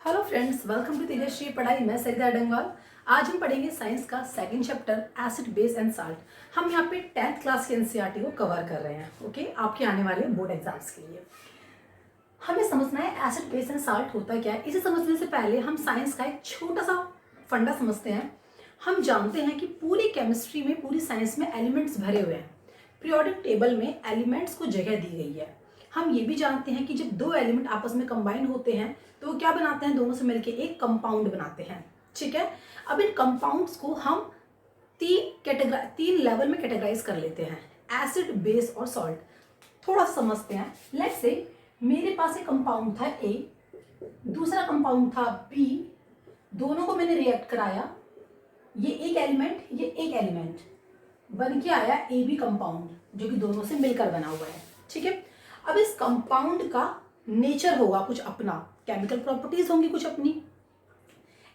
Hello friends, welcome to तेजस्वी पढ़ाई। मैं सरिता डंगवाल। आज हम पढ़ेंगे साइंस का second chapter acid base and salt. हम यहाँ पे 10th क्लास के एनसीईआरटी को कवर कर रहे हैं। ओके, आपके आने वाले बोर्ड एग्जाम्स के लिए हमें समझना है एसिड बेस एंड साल्ट होता क्या है। इसे समझने से पहले हम साइंस का एक छोटा सा फंडा समझते हैं। हम जानते हैं कि पूरी केमिस्ट्री में, पूरी साइंस में एलिमेंट्स भरे हुए हैं। पीरियोडिक टेबल में एलिमेंट्स को जगह दी गई है। हम ये भी जानते हैं कि जब दो एलिमेंट आपस में कंबाइन होते हैं तो वो क्या बनाते हैं, दोनों से मिलकर एक कंपाउंड बनाते हैं। ठीक है, अब इन कंपाउंड्स को हम तीन लेवल में कैटेगराइज कर लेते हैं, एसिड, बेस और सॉल्ट। थोड़ा समझते हैं। लेट्स से मेरे पास एक कंपाउंड था ए, दूसरा कंपाउंड था बी, दोनों को मैंने रिएक्ट कराया। ये एक एलिमेंट, ये एक एलिमेंट बन के आया ए बी कंपाउंड, जो कि दोनों से मिलकर बना हुआ है। ठीक है, अब इस कंपाउंड का नेचर होगा कुछ अपना, केमिकल प्रॉपर्टीज होंगी कुछ अपनी,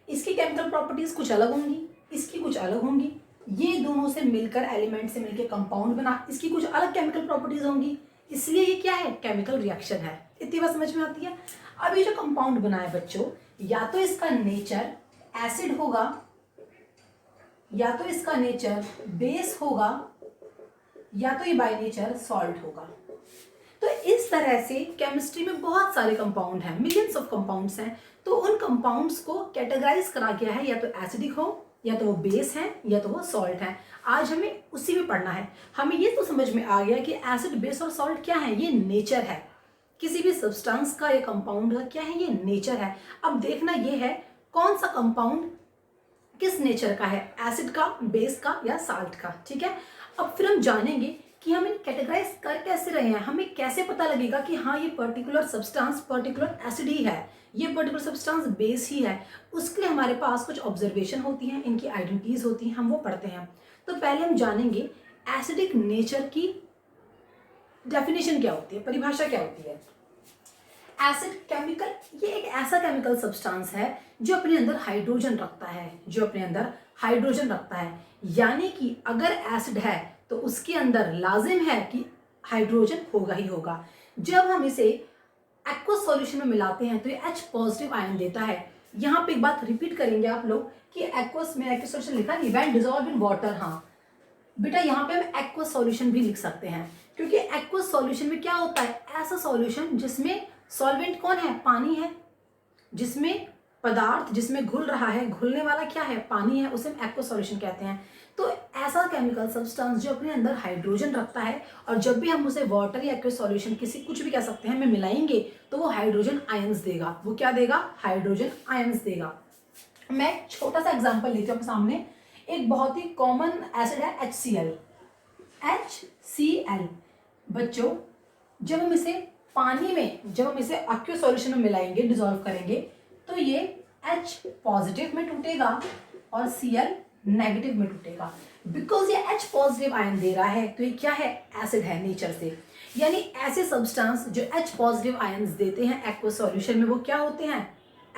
इसकी केमिकल प्रॉपर्टीज कुछ अलग होंगी, इसकी कुछ अलग होंगी। ये दोनों से मिलकर, एलिमेंट से मिलकर कंपाउंड बना, इसकी कुछ अलग केमिकल प्रॉपर्टीज होंगी, इसलिए ये क्या है, केमिकल रिएक्शन है। इतनी बात समझ में आती है। अब ये जो कंपाउंड बना है बच्चों, या तो इसका नेचर एसिड होगा, या तो इसका नेचर बेस होगा, या तो ये बाय नेचर सॉल्ट होगा। तो इस तरह से केमिस्ट्री में बहुत सारे कंपाउंड हैं, मिलियंस ऑफ कंपाउंड्स हैं। तो उन कंपाउंड्स को कैटेगराइज करा गया है, या तो एसिडिक हो, या तो वो बेस है, या तो वो सॉल्ट है। आज हमें उसी में पढ़ना है। हमें ये तो समझ में आ गया कि एसिड, बेस और सॉल्ट क्या है, ये नेचर है किसी भी सब्सटेंस का, ये कंपाउंड का क्या है, ये नेचर है। अब देखना ये है कौन सा कंपाउंड किस नेचर का है, एसिड का, बेस का या साल्ट का। ठीक है, अब फिर हम जानेंगे कि हम इन कैटेगराइज कर कैसे रहे हैं। हमें कैसे पता लगेगा कि हाँ ये पर्टिकुलर सब्सटेंस पर्टिकुलर एसिड ही है, ये पर्टिकुलर सब्सटेंस बेस ही है। उसके लिए हमारे पास कुछ ऑब्जर्वेशन होती हैं, इनकी आइडेंटिटीज होती हैं, हम वो पढ़ते हैं। तो पहले हम जानेंगे एसिडिक नेचर की डेफिनेशन क्या होती है, परिभाषा क्या होती है। एसिड केमिकल, ये एक ऐसा केमिकल सब्सटेंस है जो अपने अंदर हाइड्रोजन रखता है, जो अपने अंदर हाइड्रोजन रखता है। यानी कि अगर एसिड है तो उसके अंदर लाजिम है कि हाइड्रोजन होगा ही होगा। जब हम इसे एक्वस सॉल्यूशन में मिलाते हैं तो ये H पॉजिटिव आयन देता है। यहाँ पे एक बात रिपीट करेंगे आप लोग कि एक्वस में, एक्वस सॉल्यूशन लिखा नहीं, व्हेन डिसॉल्व इन वाटर। हाँ बेटा, यहाँ पे हम एक्वस सॉल्यूशन भी लिख सकते हैं, क्योंकि एक्वस सॉल्यूशन में क्या होता है, ऐसा सॉल्यूशन जिसमें सॉल्वेंट कौन है, पानी है, जिसमें पदार्थ जिसमें घुल रहा है, घुलने वाला क्या है, पानी है, उसे हम एक्वस सॉल्यूशन कहते हैं। तो ऐसा केमिकल सब्सटेंस जो अपने अंदर हाइड्रोजन रखता है, और जब भी हम उसे वाटर या एक्वस सॉल्यूशन, किसी कुछ भी कह सकते हैं, में मिलाएंगे तो वो हाइड्रोजन आयंस देगा। वो क्या देगा, हाइड्रोजन आयंस देगा। मैं एक छोटा सा एग्जांपल लेती हूँ आपके सामने। एक बहुत ही कॉमन एसिड है HCl। HCl बच्चों, जब हम इसे पानी में, जब हम इसे एक्वस सॉल्यूशन में मिलाएंगे, डिसॉल्व करेंगे, तो ये H पॉजिटिव में टूटेगा और Cl नेगेटिव में टूटेगा। बिकॉज ये H पॉजिटिव आयन दे रहा है तो ये क्या है, एसिड है नेचर से। यानी ऐसे सब्सटेंस जो H पॉजिटिव आयंस देते हैं एक्वस सॉल्यूशन में, वो क्या होते हैं,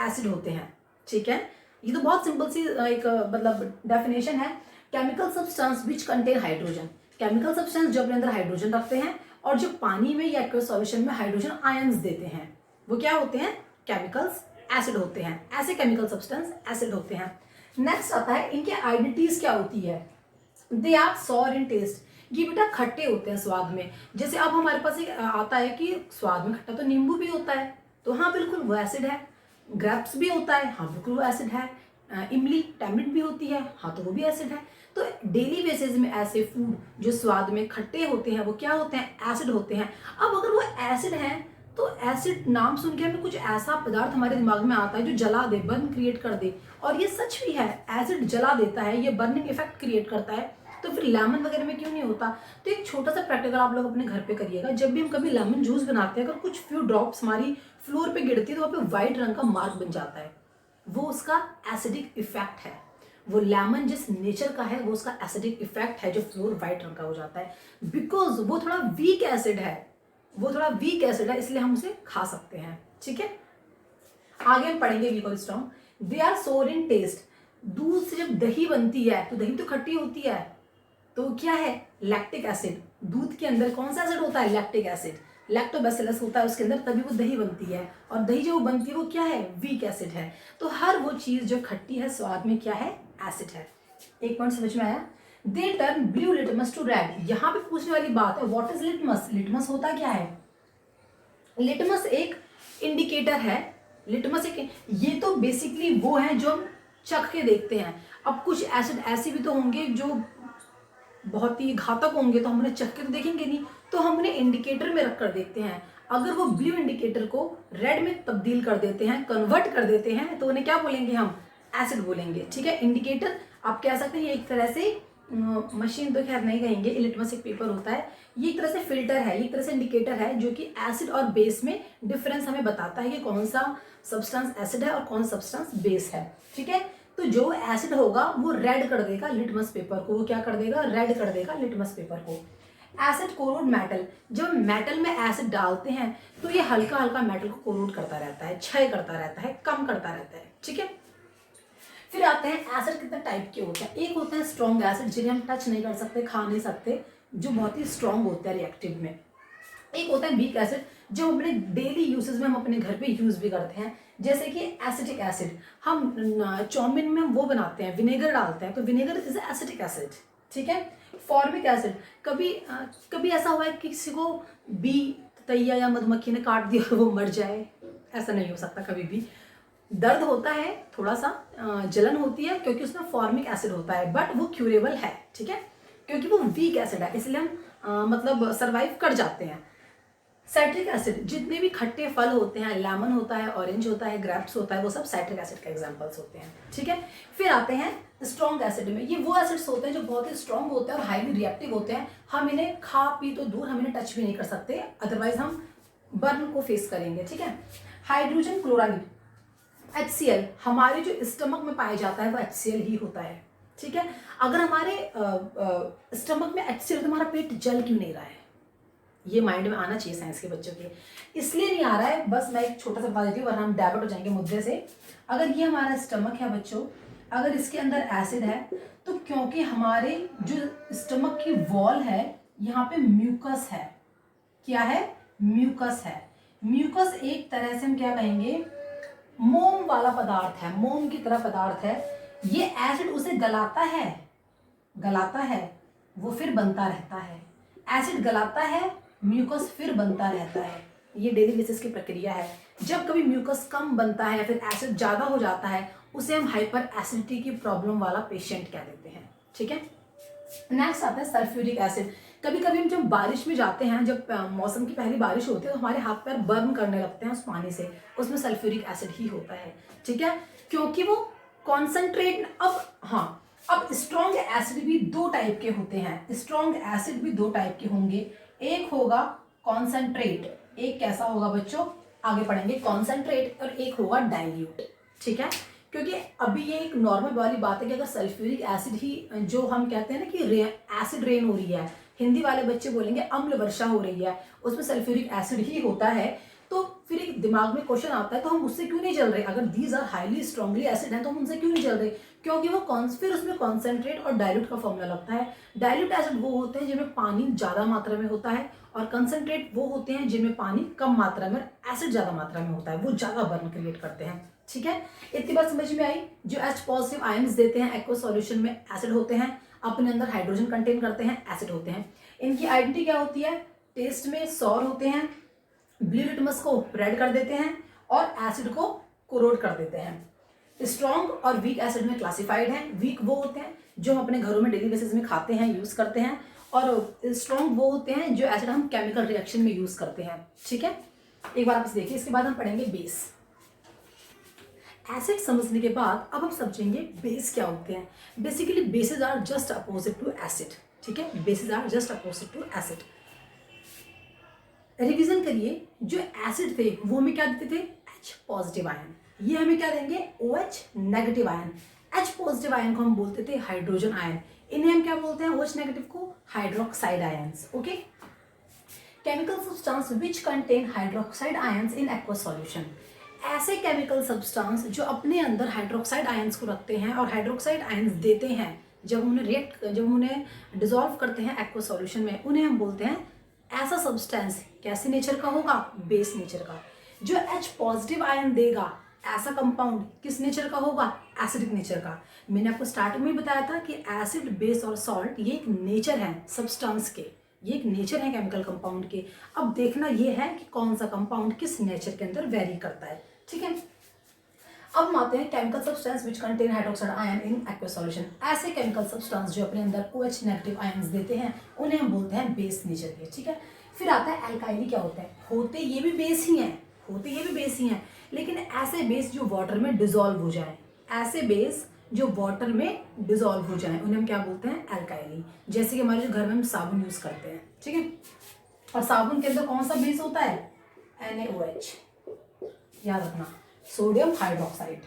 एसिड होते हैं। ठीक है, ये तो बहुत सिंपल सी एक मतलब डेफिनेशन है। Chemical substance which contain hydrogen, chemical substance जो अपने अंदर हाइड्रोजन रखते हैं और जो पानी में या एक्वस सॉल्यूशन में हाइड्रोजन आयंस देते हैं, वो क्या होते हैं, केमिकल्स एसिड होते हैं। ऐसे केमिकल सब्सटेंस एसिड होते हैं। नेक्स्ट आता है, इनके आइडेंटिटीज क्या होती है। They are sour in taste, ये बेटा खट्टे होते हैं स्वाद में। जैसे अब हमारे पास एक आता है कि स्वाद में खट्टा, तो नींबू भी होता है, तो हाँ बिल्कुल वो एसिड है। ग्रेप्स भी होता है, हाँ बिल्कुल वो एसिड है। इमली, टैमरिंड भी होती है, हाँ तो वो भी एसिड है। तो डेली बेसिस में ऐसे फूड जो स्वाद में खट्टे होते हैं वो क्या होते हैं, एसिड होते हैं। अब अगर वो एसिड है तो एसिड नाम सुन के हमें कुछ ऐसा पदार्थ हमारे दिमाग में आता है जो जला दे, बर्न क्रिएट कर दे। और ये सच भी है, एसिड जला देता है, ये बर्निंग इफेक्ट क्रिएट करता है। तो फिर लेमन वगैरह में क्यों नहीं होता। तो एक छोटा सा प्रैक्टिकल आप लोग अपने घर पे करिएगा। जब भी हम कभी लेमन जूस बनाते हैं, अगर कुछ फ्यू ड्रॉप्स हमारी फ्लोर पे गिरती है तो वहाँ पे व्हाइट रंग का मार्क बन जाता है, वो उसका एसिडिक इफेक्ट है। वो लेमन जिस नेचर का है वो उसका एसिडिक इफेक्ट है, जो फ्लोर व्हाइट रंग का हो जाता है। बिकॉज वो थोड़ा वीक एसिड है, वो थोड़ा वीक एसिड है, इसलिए हम उसे खा सकते हैं। ठीक है, आगे हम पढ़ेंगे वीक और स्ट्रॉन्ग। दे आर सोर इन टेस्ट, दूध से जब दही बनती है तो दही तो खट्टी होती है, तो क्या है, लैक्टिक एसिड। दूध के अंदर कौन सा एसिड होता है, लैक्टिक एसिड। लैक्टोबैसिलस होता है उसके अंदर, तभी वो दही बनती है। और दही जो बनती है वो क्या है, वीक एसिड है। तो हर वो चीज़ जो खट्टी है स्वाद में क्या है, एसिड है। एक पॉइंट समझ में आया। They turn blue litmus to red. यहाँ पे पूछने वाली बात है, व्हाट इज लिटमस। लिटमस होता क्या है, लिटमस एक इंडिकेटर है। लिटमस एक, ये तो बेसिकली वो है जो हम चख के देखते हैं। अब कुछ एसिड ऐसे भी तो होंगे जो बहुत ही घातक होंगे, तो हम उन्हें चख के तो देखेंगे नहीं, तो हम उन्हें इंडिकेटर में रख कर देखते हैं। अगर वो ब्लू इंडिकेटर को रेड में तब्दील कर देते हैं, कन्वर्ट कर देते हैं, तो उन्हें क्या बोलेंगे हम, एसिड बोलेंगे। ठीक है, इंडिकेटर आप कह सकते हैं, ये एक तरह से मशीन तो खैर नहीं कहेंगे, लिटमस एक पेपर होता है, ये एक तरह से फिल्टर है, ये एक तरह से इंडिकेटर है जो कि एसिड और बेस में डिफरेंस हमें बताता है कि कौन सा सब्सटेंस एसिड है और कौन सा सब्सटेंस बेस है। ठीक है, तो जो एसिड होगा वो रेड कर देगा लिटमस पेपर को, वो क्या कर देगा, रेड कर देगा लिटमस पेपर को। एसिड कोरोड मेटल, जब मेटल में एसिड डालते हैं तो ये हल्का हल्का मेटल को कोरोड करता रहता है, क्षय करता रहता है, कम करता रहता है। ठीक है, फिर आते हैं एसिड कितने टाइप के होते हैं। एक होता है स्ट्रॉन्ग एसिड, जिन्हें हम टच नहीं कर सकते, खा नहीं सकते, जो बहुत ही स्ट्रॉन्ग होते हैं रिएक्टिव में। एक होता है वीक एसिड, जो अपने डेली यूसेज में हम अपने घर पे यूज भी करते हैं, जैसे कि एसिटिक एसिड। हम चाउमीन में वो बनाते हैं, विनेगर डालते हैं, तो विनेगर इज एसिटिक एसिड। ठीक है, फॉर्मिक एसिड, कभी ऐसा हुआ है कि किसी को बी तैया या मधुमक्खी ने काट दिया और वो मर जाए, ऐसा नहीं हो सकता कभी भी। दर्द होता है, थोड़ा सा जलन होती है, क्योंकि उसमें फॉर्मिक एसिड होता है, बट वो क्यूरेबल है। ठीक है, क्योंकि वो वीक एसिड है, इसलिए हम मतलब सर्वाइव कर जाते हैं। साइट्रिक एसिड, जितने भी खट्टे फल होते हैं, लेमन होता है, ऑरेंज होता है, ग्रेप्स होता है, वो सब साइट्रिक एसिड के एग्जांपल्स होते हैं। ठीक है, फिर आते हैं स्ट्रॉन्ग एसिड में। ये वो एसिड्स होते हैं जो बहुत ही स्ट्रॉन्ग होते हैं और हाईली रिएक्टिव होते हैं। हम इन्हें खा पी तो दूर, हम इन्हें टच भी नहीं कर सकते, अदरवाइज हम बर्न को फेस करेंगे। ठीक है, हाइड्रोजन क्लोराइड HCl, हमारे जो स्टमक में पाया जाता है वो HCl ही होता है। ठीक है, अगर हमारे स्टमक में HCl, तो हमारा पेट जल क्यों नहीं रहा है, ये माइंड में आना चाहिए साइंस के बच्चों के। इसलिए नहीं आ रहा है, बस मैं एक छोटा सा बता देती हूँ वरना हम डाइवर्ट हो जाएंगे मुद्दे से। अगर ये हमारा स्टमक है बच्चों, अगर इसके अंदर एसिड है, तो क्योंकि हमारे जो स्टमक की वॉल है यहाँ पे म्यूकस है। क्या है, म्यूकस है। म्यूकस एक तरह से हम क्या कहेंगे, मोम वाला पदार्थ है, मोम की तरह पदार्थ है। ये एसिड उसे गलाता है, वो फिर बनता रहता है। एसिड गलाता है, म्यूकस फिर बनता रहता है। ये डेली बेसिस की प्रक्रिया है। जब कभी म्यूकस कम बनता है या फिर एसिड ज़्यादा हो जाता है, उसे हम हाइपर एसिडिटी की प्रॉब्लम वाला पेशेंट कह देते हैं। ठीक है, नेक्स्ट आता है सल्फ्यूरिक एसिड। कभी कभी हम जब बारिश में जाते हैं, जब मौसम की पहली बारिश होती है, तो हमारे हाथ पैर बर्न करने लगते हैं उस पानी से, उसमें सल्फ्यूरिक एसिड ही होता है। ठीक है, क्योंकि वो कॉन्सेंट्रेट। अब स्ट्रॉन्ग एसिड भी दो टाइप के होते हैं, स्ट्रॉन्ग एसिड भी दो टाइप के होंगे। एक होगा कॉन्सेंट्रेट, एक कैसा होगा बच्चों, आगे पढ़ेंगे, कॉन्सेंट्रेट, और एक होगा डाइल्यूट। ठीक है, क्योंकि अभी ये एक नॉर्मल वाली बात है कि अगर सल्फ्यूरिक एसिड ही, जो हम कहते हैं ना कि एसिड रेन हो रही है, हिंदी वाले बच्चे बोलेंगे अम्ल वर्षा हो रही है, उसमें सल्फ्यूरिक एसिड ही होता है, तो फिर एक दिमाग में क्वेश्चन आता है, तो हम उससे क्यों नहीं जल रहे। अगर these are highly strongly acid हैं तो हम उनसे क्यों नहीं जल रहे, क्योंकि वो फिर उसमें कॉन्सेंट्रेट और डाइल्यूट का फॉर्मूला लगता है। डाइल्यूट एसिड वो होते हैं जिनमें पानी ज़्यादा मात्रा में होता है, और कंसनट्रेट वो होते हैं जिनमें पानी कम मात्रा में, एसिड ज़्यादा मात्रा में होता है, वो ज़्यादा बर्न क्रिएट करते हैं। ठीक है, इतनी बात समझ में आई। जो H पॉजिटिव आयन्स देते हैं एक्वस सॉल्यूशन में, एसिड होते हैं, अपने अंदर हाइड्रोजन कंटेन करते हैं, एसिड होते हैं। इनकी आइडेंटिटी क्या होती है, टेस्ट में सॉर होते हैं, ब्लू लिटमस को रेड कर देते हैं, और एसिड को कोरोड कर देते हैं। स्ट्रॉन्ग और वीक एसिड में क्लासिफाइड हैं। वीक वो होते हैं जो हम अपने घरों में डेली बेसिस में खाते हैं, यूज करते हैं, और स्ट्रॉन्ग वो होते हैं जो एसिड हम केमिकल रिएक्शन में यूज करते हैं। ठीक है, एक बार आप इसे देखिए, इसके बाद हम पढ़ेंगे बेस। एसिड समझने के बाद अब हम समझेंगे बेस क्या होते हैं। Basically bases are just opposite to acid. ठीक है, bases are just opposite to acid. Revision करिए, जो एसिड थे वो हमें क्या देते थे, H पॉजिटिव आयन, ये हमें क्या देंगे, OH negative ion. H positive ion को हम बोलते थे हाइड्रोजन आयन, इन्हें हम क्या बोलते हैं, OH नेगेटिव को hydroxide ions. Okay, chemical substance which contain hydroxide ions in aqueous solution. ऐसे केमिकल सब्सटेंस जो अपने अंदर हाइड्रोक्साइड आयंस को रखते हैं और हाइड्रोक्साइड आयंस देते हैं, जब उन्हें डिसॉल्व करते हैं एक्वस सॉल्यूशन में, उन्हें हम बोलते हैं ऐसा सब्सटेंस कैसे नेचर का होगा, बेस नेचर का। जो H पॉजिटिव आयन देगा ऐसा कंपाउंड किस नेचर का होगा, एसिडिक नेचर का। मैंने आपको स्टार्टिंग में बताया था कि एसिड, बेस और सॉल्ट ये एक नेचर है सब्सटेंस के, ये एक नेचर है केमिकल कंपाउंड के। अब देखना ये है कि कौन सा कंपाउंड किस नेचर के अंदर वेरी करता है, ठीक है। अब हम आते हैं chemical substance which contain hydroxide ion in aqueous solution. ऐसे केमिकल सब्सटेंस जो अपने अंदर OH नेगेटिव आयंस देते हैं उन्हें हम बोलते हैं बेस नेचर के, ठीक है। फिर आता है एल्काइली। क्या होता है, होते ये भी बेस ही हैं, होते ये भी बेस ही हैं, लेकिन ऐसे बेस जो वाटर में डिजोल्व हो जाए, ऐसे बेस जो वाटर में डिजोल्व हो जाए उन्हें हम क्या बोलते हैं, एल्काइली। जैसे कि हमारे जो घर में हम साबुन यूज करते हैं, ठीक है, और साबुन के अंदर कौन सा बेस होता है, NaOH, याद रखना, sodium hydroxide,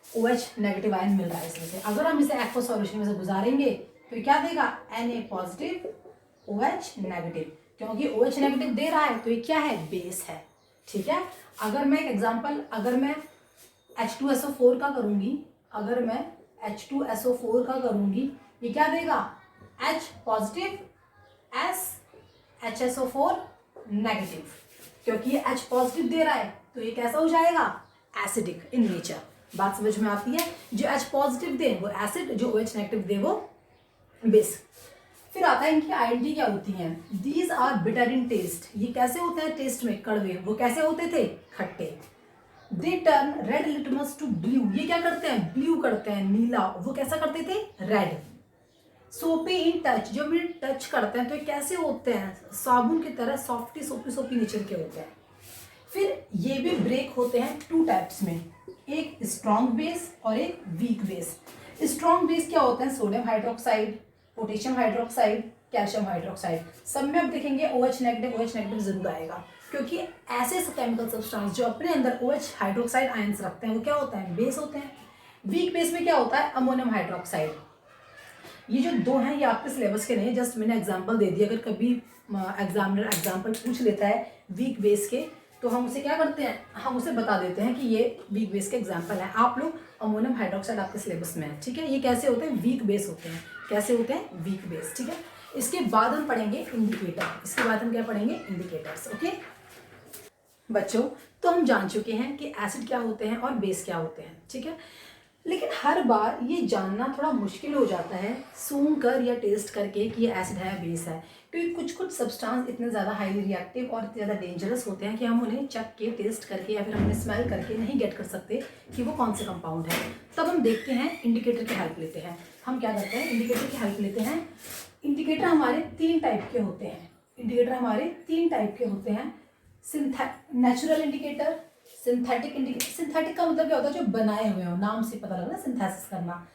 OH negative ion मिल रहा है इसमें से। अगर हम इसे एक्वा सॉल्यूशन में से गुजारेंगे तो क्या देगा, Na पॉजिटिव OH नेगेटिव, क्योंकि OH नेगेटिव दे रहा है तो ये क्या है, बेस है, ठीक है। अगर मैं एक एग्जांपल, अगर मैं H2SO4 का करूंगी, अगर मैं H2SO4 का करूंगी, ये क्या देगा, H positive S HSO4 negative, क्योंकि ये H पॉजिटिव दे रहा है तो ये कैसा हो जाएगा, एसिडिक इन नेचर। बात समझ में आती है, जो H पॉजिटिव दे वो एसिड, जो OH नेगेटिव दे वो बेस। फिर आता है इनकी आइडेंटिटी क्या होती है, these are bitter in taste, ये कैसे होते हैं टेस्ट में, कड़वे, वो कैसे होते थे, खट्टे। They turn red litmus to blue, ये क्या करते हैं, ब्लू करते हैं, नीला, वो कैसा करते थे, रेड। सोपी इन टच, जो भी टच करते हैं तो ये कैसे होते हैं, साबुन की तरह सॉफ्टी सोपी सोपी नेचर के होते हैं। फिर ये भी ब्रेक होते हैं टू टाइप्स में, एक स्ट्रॉन्ग बेस और एक वीक बेस। स्ट्रॉन्ग बेस क्या होता है, sodium hydroxide, potassium hydroxide, calcium hydroxide. सब में आप देखेंगे OH नेगेटिव जरूर आएगा, क्योंकि ऐसे केमिकल सब्सटेंस जो अपने अंदर OH हाइड्रोक्साइड आयंस रखते हैं वो क्या होता है, बेस होते हैं। वीक बेस में क्या होता है, अमोनियम हाइड्रोक्साइड। ये जो दो हैं ये आपके सिलेबस के नहीं है, जस्ट मैंने एग्जांपल दे दिया। अगर कभी एग्जामिनर एग्जांपल पूछ लेता है वीक बेस के तो हम उसे क्या करते हैं, हम उसे बता देते हैं कि ये वीक बेस के एग्जांपल है। आप लोग अमोनियम हाइड्रोक्साइड आपके सिलेबस में है, ठीक है। ये कैसे होते हैं, वीक बेस होते हैं, कैसे होते हैं, वीक बेस, ठीक है। इसके बाद हम पढ़ेंगे इंडिकेटर, इसके बाद हम क्या पढ़ेंगे, इंडिकेटर्स, ओके बच्चों। तो हम जान चुके हैं कि एसिड क्या होते हैं और बेस क्या होते हैं, ठीक है। लेकिन हर बार ये जानना थोड़ा मुश्किल हो जाता है सूंघ कर या टेस्ट करके कि ये एसिड है या बेस है, क्योंकि कुछ कुछ सब्सटेंस इतने ज़्यादा हाईली रिएक्टिव और इतने ज़्यादा डेंजरस होते हैं कि हम उन्हें चख के, टेस्ट करके या फिर हमने स्मेल करके नहीं गेट कर सकते कि वो कौन से कंपाउंड है। तब हम देखते हैं, इंडिकेटर की हेल्प लेते हैं। हम क्या करते हैं, इंडिकेटर की हेल्प लेते हैं। इंडिकेटर हमारे 3 टाइप के होते हैं, इंडिकेटर हमारे 3 टाइप के होते हैं, natural indicator, synthetic indicator. Synthetic का मतलब क्या होता है, जो बनाए हुए हो, नाम से पता लगा, सिंथेसिस करना।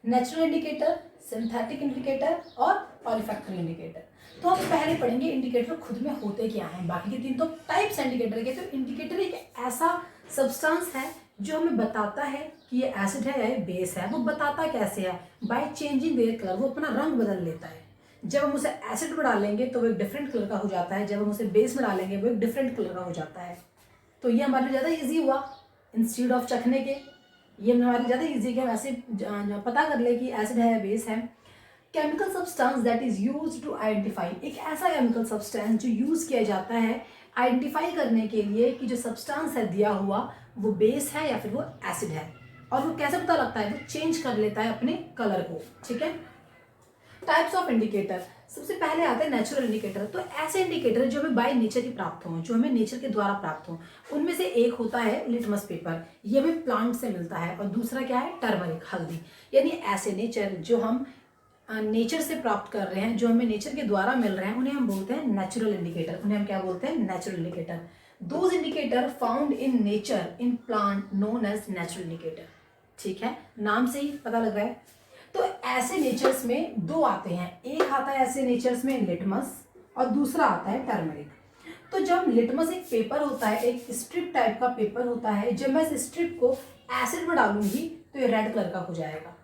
नेचुरल इंडिकेटर, सिंथेटिक इंडिकेटर और ऑलिफैक्टरी इंडिकेटर। तो हम पहले पढ़ेंगे इंडिकेटर खुद में होते क्या हैं, बाकी के 3 तो टाइप्स इंडिकेटर के। तो इंडिकेटर एक ऐसा सब्सटेंस है जो हमें बताता है कि ये एसिड है या ये बेस है। वो बताता कैसे है, बाय चेंजिंग देयर कलर, वो अपना रंग बदल लेता है। जब हम उसे एसिड में डालेंगे तो वो एक डिफरेंट कलर का हो जाता है, जब हम उसे बेस में डालेंगे वो एक डिफरेंट कलर का हो जाता है। तो ये हमारे लिए ज़्यादा ईजी हुआ, इंस्टीड ऑफ चखने के ये हमारे ज़्यादा ईजी कि हम ऐसे पता कर ले कि एसिड है या बेस है। Chemical substance that is use to identify, एक ऐसा केमिकल सब्सटेंस जो यूज़ किया जाता है आइडेंटिफाई करने के लिए कि जो सब्सटेंस है दिया हुआ वो बेस है या फिर वो एसिड है। और वो कैसे पता लगता है, वो चेंज कर लेता है अपने कलर को, ठीक है। टाइप्स ऑफ इंडिकेटर, सबसे पहले आते हैं नेचुरल इंडिकेटर। तो ऐसे इंडिकेटर जो हमें बाय नेचर ही प्राप्त हों, जो हमें नेचर के द्वारा प्राप्त हों, उनमें से एक होता है लिटमस पेपर, ये हमें प्लांट से मिलता है। और दूसरा क्या है, टर्मरिक, हल्दी। यानी ऐसे नेचर जो हम नेचर से प्राप्त कर रहे हैं, जो हमें नेचर के द्वारा मिल रहे हैं, उन्हें हम बोलते हैं नेचुरल इंडिकेटर। उन्हें हम क्या बोलते हैं, natural indicator. Those indicator found in nature in plant known as natural indicator, ठीक है, नाम से ही पता लग रहा है। तो ऐसे नेचर्स में 2 आते हैं, एक आता है ऐसे नेचर्स में लिटमस और दूसरा आता है टर्मरिक। तो जब लिटमस एक पेपर होता है, एक स्ट्रिप टाइप का पेपर होता है, जब मैं इस स्ट्रिप को एसिड में डालूंगी तो ये रेड कलर का हो जाएगा।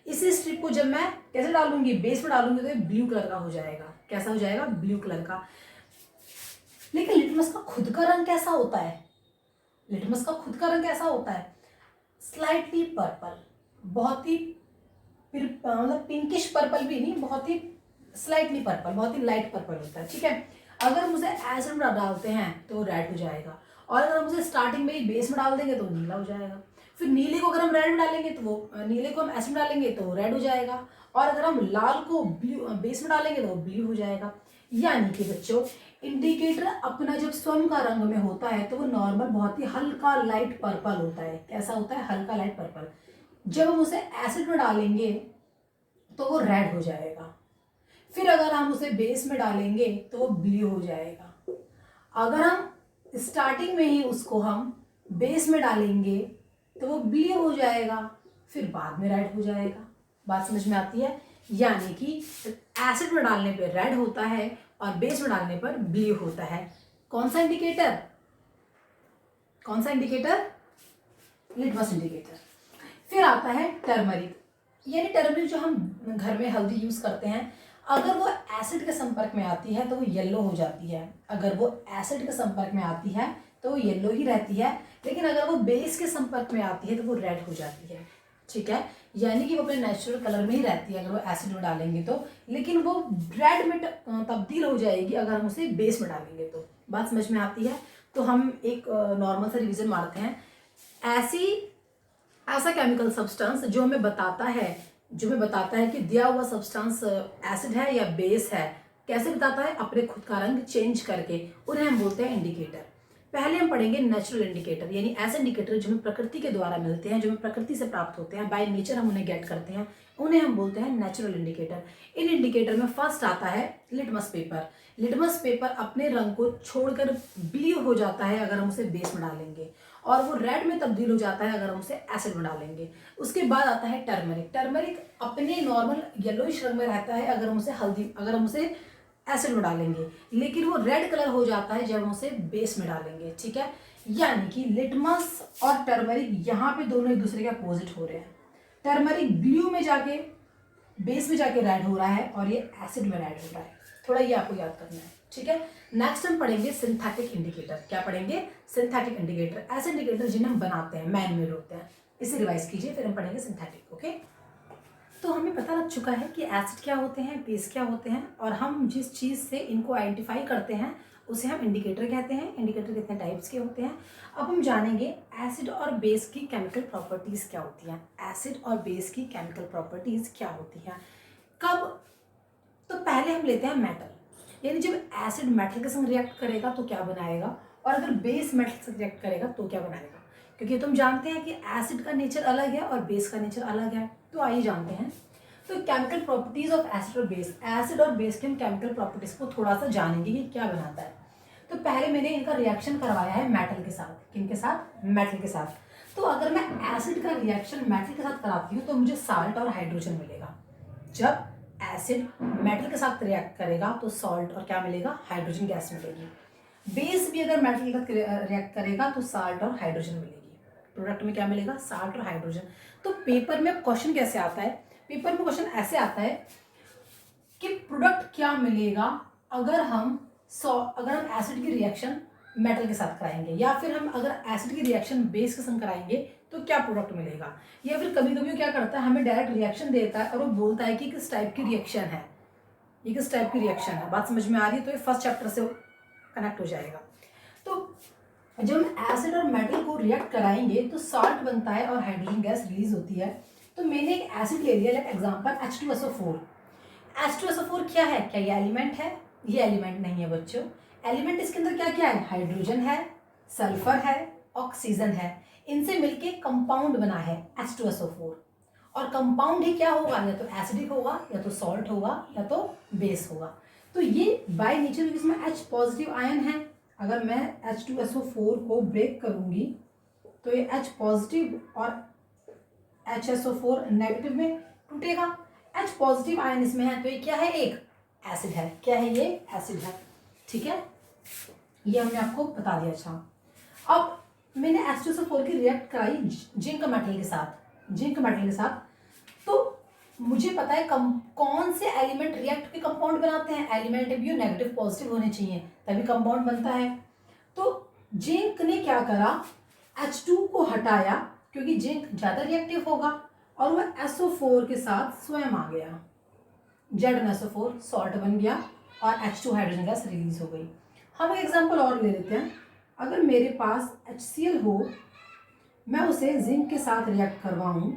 इसी स्ट्रिप को जब मैं कैसे डालूंगी, बेस में डालूंगी तो ये ब्लू कलर का हो जाएगा। कैसा हो जाएगा, ब्लू कलर का। लेकिन लिटमस का खुद का रंग कैसा होता है, लिटमस का खुद का रंग कैसा होता है, स्लाइटली पर्पल, बहुत ही मतलब पिंकिश पर्पल भी नहीं, बहुत ही स्लाइटली पर्पल, बहुत ही लाइट पर्पल होता है, ठीक है। अगर हम उसे एसिड में डालते हैं तो रेड हो जाएगा, और अगर हम उसे स्टार्टिंग में ही बेस में डाल देंगे तो नीला हो जाएगा। फिर नीले को अगर हम रेड में डालेंगे तो वो नीले को हम एसिड में डालेंगे तो रेड हो जाएगा, और अगर हम लाल को ब्लू बेस में डालेंगे तो वो ब्लू हो जाएगा। यानी कि बच्चों, इंडिकेटर अपना जब स्वयं का रंग में होता है तो वो नॉर्मल बहुत ही हल्का लाइट पर्पल होता है। कैसा होता है? हल्का लाइट पर्पल। जब हम उसे एसिड में डालेंगे तो वो रेड हो जाएगा। फिर अगर हम उसे बेस में डालेंगे तो वो ब्लू हो जाएगा। अगर हम स्टार्टिंग में ही उसको हम बेस में डालेंगे तो वो ब्लू हो जाएगा, फिर बाद में रेड हो जाएगा। बात समझ में आती है? यानी कि एसिड में डालने पे रेड होता है और बेस में डालने पर ब्लू होता है। कौन सा इंडिकेटर? कौन सा इंडिकेटर? Litmus indicator. फिर आता है टर्मरिक, यानी टर्मरिक जो हम घर में हल्दी यूज करते हैं, अगर वो एसिड के संपर्क में आती है तो वो येलो हो जाती है। अगर वो एसिड के संपर्क में आती है तो वो येलो ही रहती है, लेकिन अगर वो बेस के संपर्क में आती है तो वो रेड हो जाती है, ठीक है। यानी कि वो अपने नेचुरल कलर में ही रहती है अगर वो एसिड में डालेंगे तो, लेकिन वो रेड में तब्दील हो जाएगी अगर हम उसे बेस में डालेंगे तो। बात समझ में आती है? तो हम एक नॉर्मल सा रिवीजन मारते हैं। ऐसा केमिकल सब्सटेंस जो हमें बताता है कि दिया हुआ सब्सटेंस एसिड है या बेस है। कैसे बताता है? अपने खुद का रंग चेंज करके। उन्हें हम बोलते हैं इंडिकेटर। पहले हम पढ़ेंगे नेचुरल इंडिकेटर, यानी ऐसे इंडिकेटर जो हमें प्रकृति के द्वारा मिलते हैं, जो हमें प्रकृति से प्राप्त होते हैं, बाय नेचर हम उन्हें गेट करते हैं, उन्हें हम बोलते हैं नेचुरल इंडिकेटर। इन इंडिकेटर में फर्स्ट आता है लिटमस पेपर। लिटमस पेपर अपने रंग को छोड़कर ब्लू हो जाता है अगर हम उसे बेस में डालेंगे, और वो रेड में तब्दील हो जाता है अगर हम उसे एसिड में डालेंगे। उसके बाद आता है टर्मरिक। टर्मरिक अपने नॉर्मल येलोइश रंग में रहता है अगर हम उसे एसिड में डालेंगे, लेकिन वो रेड कलर हो जाता है जब हम उसे बेस में डालेंगे, ठीक है। यानी कि लिटमस और टर्मरिक यहाँ पे दोनों एक दूसरे के अपोजिट हो रहे हैं। टर्मरिक ब्लू में जाके बेस में जाके रेड हो रहा है और ये एसिड में रेड हो रहा है। थोड़ा ये आपको याद करना है, ठीक है। नेक्स्ट हम पढ़ेंगे सिंथेटिक इंडिकेटर। क्या पढ़ेंगे? Synthetic indicator. ऐसे इंडिकेटर जिन्हें हम बनाते हैं, मैन मेड होते हैं। इसे रिवाइज कीजिए, फिर हम पढ़ेंगे सिंथेटिक। ओके, तो हमें पता लग चुका है कि एसिड क्या होते हैं, बेस क्या होते हैं, और हम जिस चीज़ से इनको आइडेंटिफाई करते हैं उसे हम इंडिकेटर कहते हैं। इंडिकेटर कितने टाइप्स के होते हैं अब हम जानेंगे। एसिड और बेस की केमिकल प्रॉपर्टीज़ क्या होती हैं। एसिड और बेस की केमिकल प्रॉपर्टीज़ क्या होती हैं? कब? तो पहले हम लेते हैं मेटल, यानी जब एसिड मेटल के संग रिएक्ट करेगा तो क्या बनाएगा, और अगर बेस मेटल से रिएक्ट करेगा तो क्या बनाएगा। क्योंकि तुम जानते हैं कि एसिड का नेचर अलग है और बेस का नेचर अलग है, तो आइए जानते हैं। तो केमिकल प्रॉपर्टीज ऑफ एसिड और बेस। एसिड और बेस के हम केमिकल प्रॉपर्टीज को थोड़ा सा जानेंगे कि क्या बनाता है। तो पहले मैंने इनका रिएक्शन करवाया है मेटल के साथ। किनके साथ? मेटल के साथ। तो अगर मैं एसिड का रिएक्शन मेटल के साथ कराती हूँ तो मुझे साल्ट और हाइड्रोजन मिलेगा। जब एसिड मेटल के साथ रिएक्ट करेगा तो सॉल्ट और क्या मिलेगा? हाइड्रोजन गैस मिलेगी। बेस भी अगर मेटल के साथ रिएक्ट करेगा तो साल्ट और हाइड्रोजन मिलेगी। प्रोडक्ट में क्या मिलेगा? साल्ट और हाइड्रोजन। तो पेपर में क्वेश्चन कैसे आता है? पेपर में क्वेश्चन ऐसे आता है कि प्रोडक्ट क्या मिलेगा अगर हम एसिड की रिएक्शन मेटल के साथ कराएंगे, या फिर हम अगर एसिड की रिएक्शन बेस के संग कराएंगे तो क्या प्रोडक्ट मिलेगा। या फिर कभी कभी क्या करता है, हमें डायरेक्ट रिएक्शन देता है और वो बोलता है कि किस टाइप की रिएक्शन है, ये किस टाइप की रिएक्शन है। बात समझ में आ रही है? तो ये फर्स्ट चैप्टर से कनेक्ट हो जाएगा। तो जब हम एसिड और मेटल को रिएक्ट कराएंगे तो साल्ट बनता है और हाइड्रोजन गैस रिलीज होती है। तो मैंने एक एसिड ले लिया, लाइक एग्जांपल H2SO4। H2SO4 क्या है? क्या ये एलिमेंट है? ये एलिमेंट नहीं है बच्चों। एलिमेंट इसके अंदर क्या क्या है? हाइड्रोजन है, सल्फर है, ऑक्सीजन है। इनसे मिलके कंपाउंड बना है H2SO4। और कंपाउंड ही क्या होगा? या तो एसिडिक होगा, या तो सॉल्ट होगा, या तो बेस होगा। तो ये बाय नेचर इसमें H पॉजिटिव आयन है। अगर मैं H2SO4 को ब्रेक करूंगी तो ये H पॉजिटिव और HSO4 नेगेटिव में टूटेगा। H पॉजिटिव आयन इसमें है तो ये क्या है? एक एसिड है। क्या है? ये एसिड है, ठीक है। ये हमने आपको बता दिया। अच्छा, अब मैंने H2SO4 की रिएक्ट कराई जिंक मेटल के साथ। तो मुझे पता है कौन से एलिमेंट रिएक्ट के कंपाउंड बनाते हैं। एलिमेंट भी नेगेटिव पॉजिटिव होने चाहिए तभी कंपाउंड बनता है। तो जिंक ने क्या करा? H2 को हटाया क्योंकि जिंक ज्यादा रिएक्टिव होगा, और वह SO4 के साथ स्वयं आ गया। ZnSO4 सॉल्ट बन गया और H2 हाइड्रोजन गैस रिलीज हो गई। हम एक एग्जांपल और ले लेते हैं। अगर मेरे पास HCl हो, मैं उसे जिंक के साथ रिएक्ट करवाऊं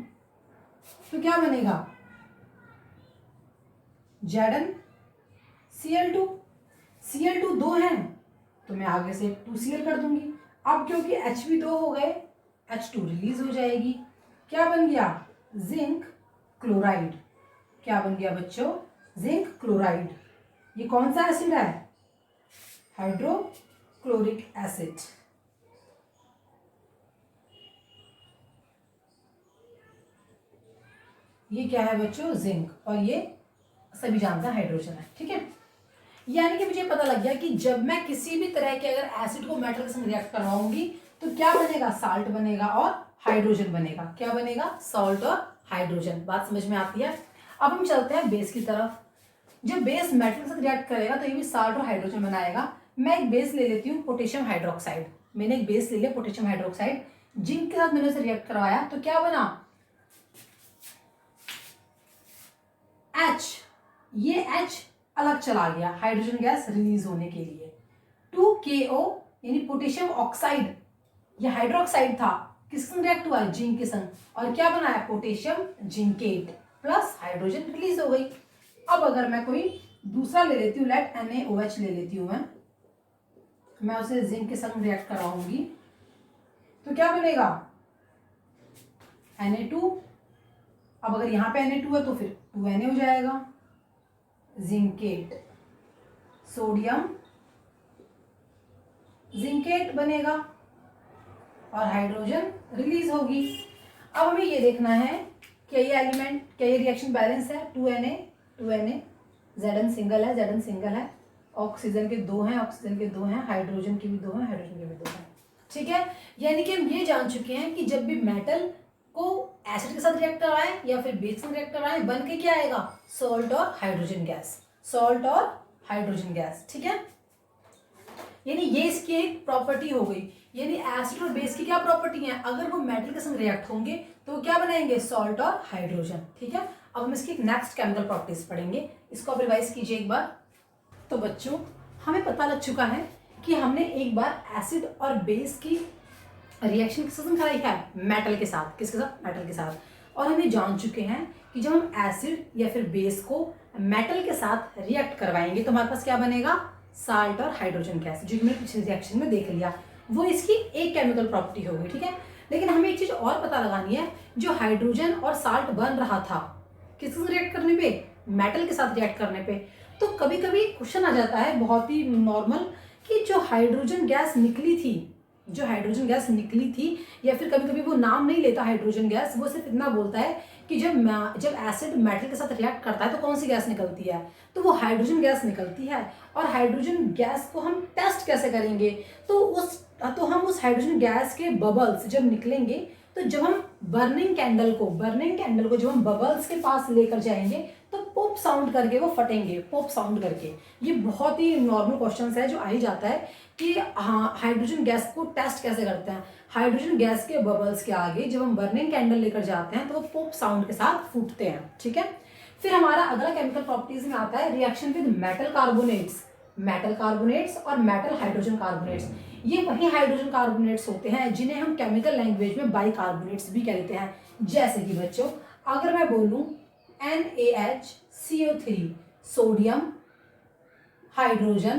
तो क्या बनेगा? ZnCl2। Cl2 दो हैं तो मैं आगे से 2Cl कर दूंगी। अब क्योंकि H भी दो हो गए, H2 रिलीज हो जाएगी। क्या बन गया? Zinc chloride. क्या बन गया बच्चों? Zinc chloride. ये कौन सा एसिड है? Hydrochloric acid. ये क्या है बच्चों? जिंक। और ये सभी जानते हैं हाइड्रोजन है। ठीक है, यानी कि मुझे पता लग गया कि जब मैं किसी भी तरह के अगर एसिड को मेटल के संग रिएक्ट करवाऊंगी तो क्या बनेगा? साल्ट बनेगा और हाइड्रोजन बनेगा। क्या बनेगा? सॉल्ट और हाइड्रोजन। बात समझ में आती है? अब हम चलते हैं बेस की तरफ। जब बेस मेटल के साथ रिएक्ट करेगा तो ये भी साल्ट और हाइड्रोजन बनाएगा। मैं एक बेस ले लेती हूँ पोटेशियम हाइड्रोक्साइड। मैंने एक बेस ले लिया पोटेशियम हाइड्रोक्साइड, जिंक के साथ मैंने उसे रिएक्ट करवाया तो क्या बना? H। ये H अलग चला गया हाइड्रोजन गैस रिलीज होने के लिए। 2KO यानी पोटेशियम ऑक्साइड, ये हाइड्रोक्साइड था, किस संग रिएक्ट हुआ? जिंक के संग, और क्या बनाया? Potassium zincate plus hydrogen release हो गई। अब अगर मैं कोई दूसरा ले लेती हूँ, लेट NaOH ले लेती हूँ मैं उसे जिंक के संग रिएक्ट कराऊंगी तो क्या बनेगा? Na2। अब अगर यहाँ पे Na2 है तो फिर 2Na हो जाएगा। जिंकेट, सोडियम जिंकेट बनेगा और हाइड्रोजन रिलीज होगी। अब हमें ये देखना है कि ये एलिमेंट, क्या ये रिएक्शन बैलेंस है? 2Na Zn सिंगल है, Zn सिंगल है, ऑक्सीजन के दो हैं, ऑक्सीजन के दो हैं, हाइड्रोजन के भी दो हैं, हाइड्रोजन के भी दो हैं। ठीक है, यानी कि हम ये जान चुके हैं कि जब भी मेटल को एसिड के साथ रिएक्ट कराएं या फिर बेस से रिएक्ट कराएं, बन के क्या आएगा? सॉल्ट और हाइड्रोजन गैस। सॉल्ट और हाइड्रोजन गैस। ठीक है, यानी ये इसकी एक प्रॉपर्टी हो गई। यानी एसिड और बेस की क्या प्रॉपर्टी है? अगर वो मेटल के संग रिएक्ट होंगे तो क्या बनाएंगे? सॉल्ट और हाइड्रोजन। ठीक है, अब हम इसकी नेक्स्ट केमिकल प्रॉपर्टीज पढ़ेंगे। इसको आप रिवाइज कीजिए एक बार। तो बच्चों, हमें पता लग चुका है कि हमने एक बार एसिड और बेस की रिएक्शन किसके साथ कराई है? मेटल के साथ। किसके साथ? मेटल के साथ। और हम ये जान चुके हैं कि जब हम एसिड या फिर बेस को मेटल के साथ रिएक्ट करवाएंगे तो हमारे पास क्या बनेगा? साल्ट और हाइड्रोजन गैस, जो हमने पिछले रिएक्शन में देख लिया। वो इसकी एक केमिकल प्रॉपर्टी होगी। ठीक है, लेकिन हमें एक चीज और पता लगानी है, जो हाइड्रोजन और साल्ट बन रहा था किसके साथ रिएक्ट करने पे? मेटल के साथ रिएक्ट करने पे। तो कभी कभी क्वेश्चन आ जाता है बहुत ही नॉर्मल कि जो हाइड्रोजन गैस निकली थी, या फिर कभी कभी वो नाम नहीं लेता हाइड्रोजन गैस, वो सिर्फ इतना बोलता है कि जब एसिड मेटल के साथ रिएक्ट करता है तो कौन सी गैस निकलती है? तो वो हाइड्रोजन गैस निकलती है। और हाइड्रोजन गैस को हम टेस्ट कैसे करेंगे? तो हम उस हाइड्रोजन गैस के बबल्स जब निकलेंगे, तो जब हम बर्निंग कैंडल को जब हम बबल्स के पास लेकर जाएंगे तो पॉप साउंड करके वो फटेंगे। पॉप साउंड करके। ये बहुत ही नॉर्मल क्वेश्चन है जो आ ही जाता है कि हाँ, हाइड्रोजन गैस को टेस्ट कैसे करते हैं? हाइड्रोजन गैस के बबल्स के आगे जब हम बर्निंग कैंडल लेकर जाते हैं तो वो पॉप साउंड के साथ फूटते हैं। ठीक है, फिर हमारा अगला केमिकल प्रॉपर्टीज में आता है रिएक्शन विद मेटल कार्बोनेट्स और मेटल हाइड्रोजन कार्बोनेट्स। ये वही हाइड्रोजन कार्बोनेट्स होते हैं जिन्हें हम केमिकल लैंग्वेज में बाइकार्बोनेट्स भी कहते हैं। जैसे कि बच्चों, अगर मैं बोलूं NaHCO3 सोडियम हाइड्रोजन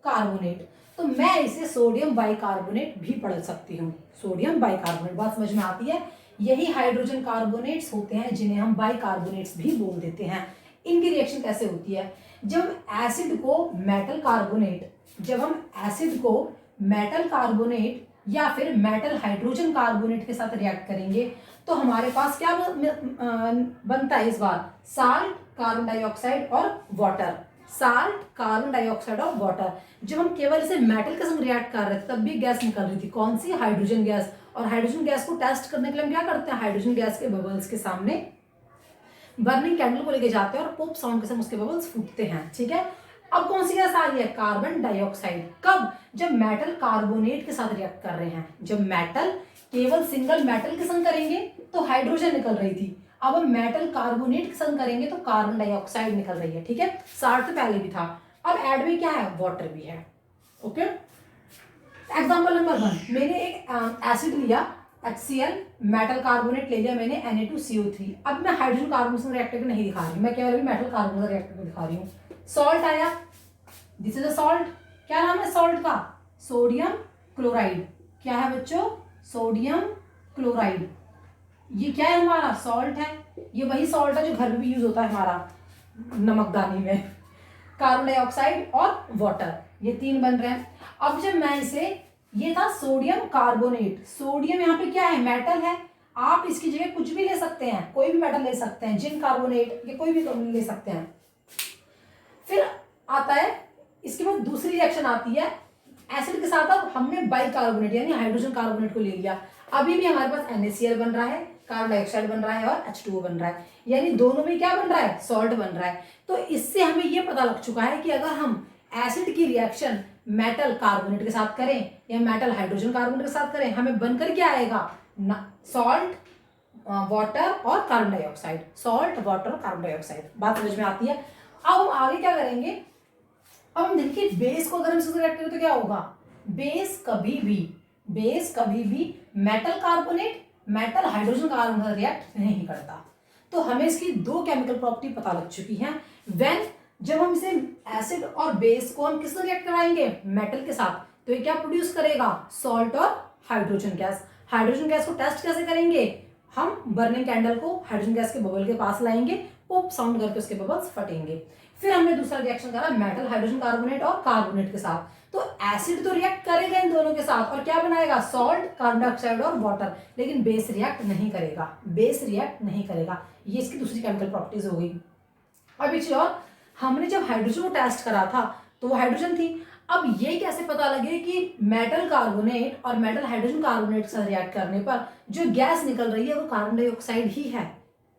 कार्बोनेट, तो मैं इसे सोडियम बाइकार्बोनेट भी पढ़ सकती हूँ। सोडियम बाइकार्बोनेट, बात समझ में आती है? यही हाइड्रोजन कार्बोनेट्स होते हैं जिन्हें हम बाइकार्बोनेट्स भी बोल देते हैं। इनकी रिएक्शन कैसे होती है? जब एसिड को मेटल कार्बोनेट या फिर मेटल हाइड्रोजन कार्बोनेट के साथ रिएक्ट करेंगे तो हमारे पास क्या बनता है? इस बार साल्ट, कार्बन डाइऑक्साइड और वाटर। जब हम केवल इसे मेटल के संग रिएक्ट कर रहे थे तब भी गैस निकल रही थी। कौन सी? Hydrogen gas. और हाइड्रोजन गैस को टेस्ट करने के लिए हम क्या करते हैं? हाइड्रोजन गैस के बबल्स के सामने बर्निंग कैंडल को लेके जाते हैं और पॉप साउंड के साथ उसके बबल्स फूटते हैं। ठीक है, अब कौन सी गैस आ रही है? Carbon dioxide. कब? जब मेटल कार्बोनेट के साथ रिएक्ट कर रहे हैं। जब मेटल केवल सिंगल मेटल के संग करेंगे तो हाइड्रोजन निकल रही थी। अब हम मेटल कार्बोनेट के संग करेंगे तो कार्बन डाइऑक्साइड निकल रही है, ठीक है। साल्ट तो पहले भी था, अब ऐड में क्या है, वाटर भी है, ओके। एग्जाम्पल नंबर 1, मैंने एक एसिड लिया HCl, मेटल कार्बोनेट ले लिया मैंने Na2CO3। अब मैं हाइड्रोजन कार्बन रिएक्टर नहीं दिखा रही, मैं केवल मेटल कार्बन रिएक्टर दिखा रही हूँ। सॉल्ट आया, दिस इज अ सॉल्ट। क्या नाम है सॉल्ट का, सोडियम क्लोराइड। क्या है बच्चों, सोडियम क्लोराइड। ये क्या है, हमारा सॉल्ट है। ये वही सॉल्ट है जो घर में भी यूज होता है हमारा नमकदानी में। कार्बन डाइऑक्साइड और वाटर, ये 3 बन रहे हैं। अब जब मैं इसे, ये था सोडियम कार्बोनेट, सोडियम यहाँ पे क्या है, मेटल है। आप इसकी जगह कुछ भी ले सकते हैं, कोई भी मेटल ले सकते हैं, जिंक कार्बोनेट, ये कोई भी ले सकते हैं। फिर आता है, इसके बाद दूसरी रिएक्शन आती है एसिड के साथ। अब हमने बाइकार्बोनेट यानी हाइड्रोजन कार्बोनेट को ले लिया, अभी भी हमारे पास NaCl बन रहा है, कार्बन डाइऑक्साइड बन रहा है और H2O बन रहा है, यानी दोनों में क्या बन रहा है, सॉल्ट बन रहा है। तो इससे हमें यह पता लग चुका है कि अगर हम एसिड की रिएक्शन मेटल कार्बोनेट के साथ करें या मेटल हाइड्रोजन कार्बोनेट के साथ करें, हमें बनकर क्या आएगा, सॉल्ट, वाटर और कार्बन डाइऑक्साइड। सॉल्ट, वाटर और कार्बन डाइऑक्साइड, बात समझ में आती है। अब हम आगे क्या करेंगे, अब हम देखिए बेस को अगर हम इससे रिएक्ट करें तो क्या होगा, बेस कभी भी metal carbonate, metal hydrogen carbon react नहीं करता। तो हमें इसकी 2 केमिकल प्रॉपर्टी पता लग चुकी हैं। व्हेन, जब हम इसे एसिड और बेस को हम किससे रिएक्ट कराएंगे, मेटल के साथ, तो ये क्या प्रोड्यूस करेगा, सॉल्ट और हाइड्रोजन गैस। हाइड्रोजन गैस को टेस्ट कैसे करेंगे, हम बर्निंग कैंडल को हाइड्रोजन गैस के बबल के पास लाएंगे, पॉप साउंड करके उसके बबल्स फटेंगे। फिर हमने दूसरा रिएक्शन करा मेटल हाइड्रोजन कार्बोनेट और कार्बोनेट के साथ, तो एसिड तो रिएक्ट करेगा इन दोनों के साथ और क्या बनाएगा, सॉल्ट, कार्बन डाइऑक्साइड और वाटर, लेकिन बेस रिएक्ट नहीं करेगा, बेस रिएक्ट नहीं करेगा। ये इसकी दूसरी केमिकल प्रॉपर्टीज हो गई। अब एक चीज और, हमने जब हाइड्रोजन को टेस्ट करा था तो वो हाइड्रोजन थी। अब ये कैसे पता लगे कि मेटल कार्बोनेट और मेटल हाइड्रोजन कार्बोनेट से रिएक्ट करने पर जो गैस निकल रही है वो कार्बन डाइऑक्साइड ही है।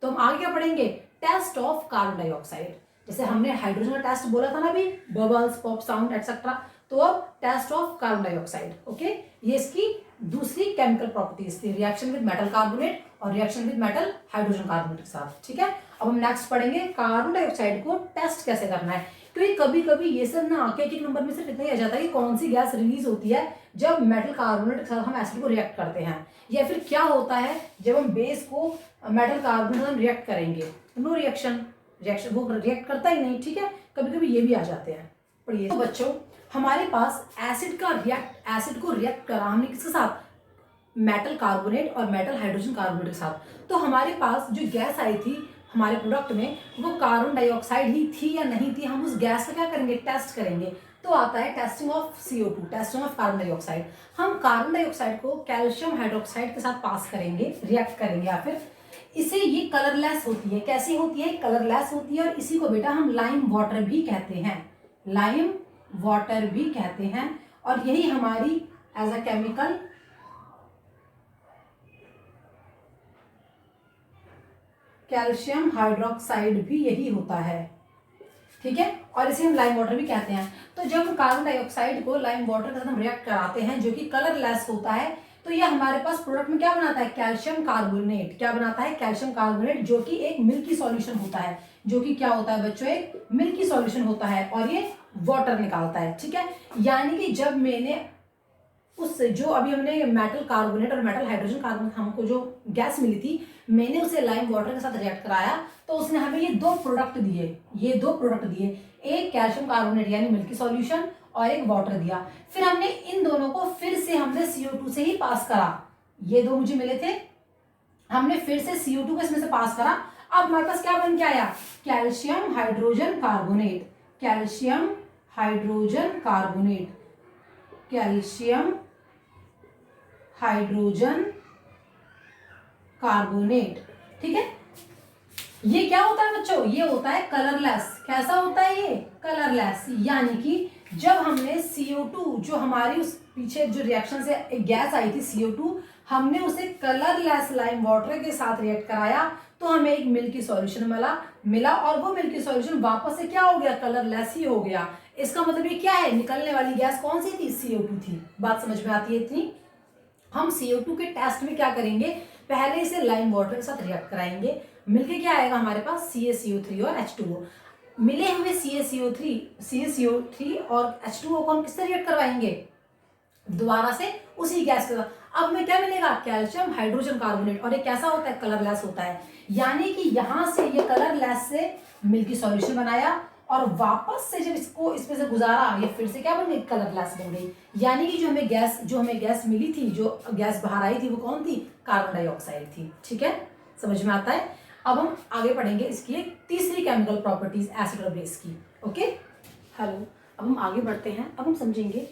तो हम आगे क्या पढ़ेंगे, टेस्ट ऑफ कार्बन डाइऑक्साइड। जैसे हमने हाइड्रोजन का टेस्ट बोला था ना अभी, बबल्स, पॉप साउंड एक्सेट्रा, तो अब test of carbon dioxide, okay. ये इसकी दूसरी केमिकल प्रॉपर्टीज थी, रिएक्शन विद मेटल कार्बोनेट और reaction with metal hydrogen carbonate के साथ, ठीक है। अब हम नेक्स्ट पढ़ेंगे कार्बन डाइऑक्साइड को टेस्ट कैसे करना है, क्योंकि कभी कभी ये सब ना आके एक नंबर में सिर्फ इतना ही आ जाता है कि कौन सी गैस रिलीज होती है जब मेटल कार्बोनेट के साथ हम एसिड को रिएक्ट करते हैं, या फिर क्या होता है जब हम बेस को मेटल कार्बोनेट से रिएक्ट करेंगे, नो रिएक्शन, वो रिएक्ट करता ही नहीं, ठीक है। कभी कभी ये भी आ जाते हैं। पढ़िए तो बच्चों, हमारे पास एसिड को रिएक्ट करा हमने किसके साथ, मेटल कार्बोनेट और मेटल हाइड्रोजन कार्बोनेट के साथ। तो हमारे पास जो गैस आई थी हमारे प्रोडक्ट में वो कार्बन डाइऑक्साइड ही थी या नहीं थी, हम उस गैस का क्या करेंगे, टेस्ट करेंगे। तो आता है testing of CO2, testing of carbon dioxide. हम कार्बन डाइऑक्साइड को कैल्शियम हाइड्रोक्साइड के साथ पास करेंगे, रिएक्ट करेंगे, या फिर इसे, ये कलरलेस होती है। कैसी होती है, कलरलेस होती है, और इसी को बेटा हम लाइम वाटर भी कहते हैं, लाइम वाटर भी कहते हैं। और यही हमारी as a chemical calcium hydroxide भी यही होता है, ठीक है। और इसे हम लाइम वाटर भी कहते हैं। तो जब कार्बन डाइऑक्साइड को लाइम वाटर के साथ हम रिएक्ट कराते हैं जो कि कलरलेस होता है, तो ये हमारे पास प्रोडक्ट में क्या बनाता है, कैल्शियम कार्बोनेट। क्या बनाता है, कैल्शियम कार्बोनेट, जो कि एक मिल्की सॉल्यूशन होता है, जो कि क्या होता है बच्चों, एक मिल्की सॉल्यूशन होता है, और ये वाटर निकालता है, ठीक है। यानी कि जब मैंने उससे, जो अभी हमने मेटल कार्बोनेट और मेटल हाइड्रोजन कार्बोनेट हमको जो गैस मिली थी, मैंने उसे लाइम वाटर के साथ रिएक्ट कराया, तो उसने हमें ये 2 प्रोडक्ट दिए, एक कैल्शियम कार्बोनेट यानी मिल्की सॉल्यूशन और एक वाटर दिया। फिर हमने इन दोनों को फिर से हमने CO2 से ही पास करा, ये 2 मुझे मिले थे, हमने फिर से CO2 को इसमें से पास करा। अब हमारे पास क्या बन के आया, calcium hydrogen carbonate, calcium hydrogen carbonate, calcium hydrogen carbonate, ठीक है। ये क्या होता है बच्चों, ये होता है कलरलेस। कैसा होता है ये, कलरलेस। यानी कि जब हमने CO2, जो हमारी उस पीछे जो रिएक्शन से एक गैस आई थी CO2, हमने उसे कलरलेस लाइम वाटर के साथ रिएक्ट कराया, तो हमें एक मिल्की सॉल्यूशन मिला, और वो मिल्की सॉल्यूशन वापस से क्या हो गया, कलरलेस ही हो गया। इसका मतलब ये क्या है, निकलने वाली गैस कौन सी थी, CO2 थी। बात समझ में आती है इतनी। हम CO2 के टेस्ट में क्या करेंगे, पहले इसे लाइम वाटर के साथ रिएक्ट कराएंगे, मिलके क्या आएगा हमारे पास CaCO3 और H2O। मिले हुए CaCO3 और H2O को हम किससे रिएक्ट करवाएंगे, दोबारा से उसी गैस के साथ। अब हमें क्या मिलेगा, कैल्शियम हाइड्रोजन कार्बोनेट, और ये कैसा होता है, कलरलेस होता है। यानी कि यहां से ये कलरलेस से मिल्की सॉल्यूशन बनाया और वापस से जब इसको इसमें से गुजारा, ये फिर से क्या बन गई, कलरलेस बन गई। यानी कि जो हमें गैस मिली थी, जो गैस बाहर आई थी, वो कौन थी, कार्बन डाइऑक्साइड थी। ठीक है, समझ में आता है। अब हम आगे पढ़ेंगे इसकी एक तीसरी केमिकल प्रॉपर्टीज एसिड और बेस की। ओके, हेलो, अब हम आगे बढ़ते हैं। अब हम समझेंगे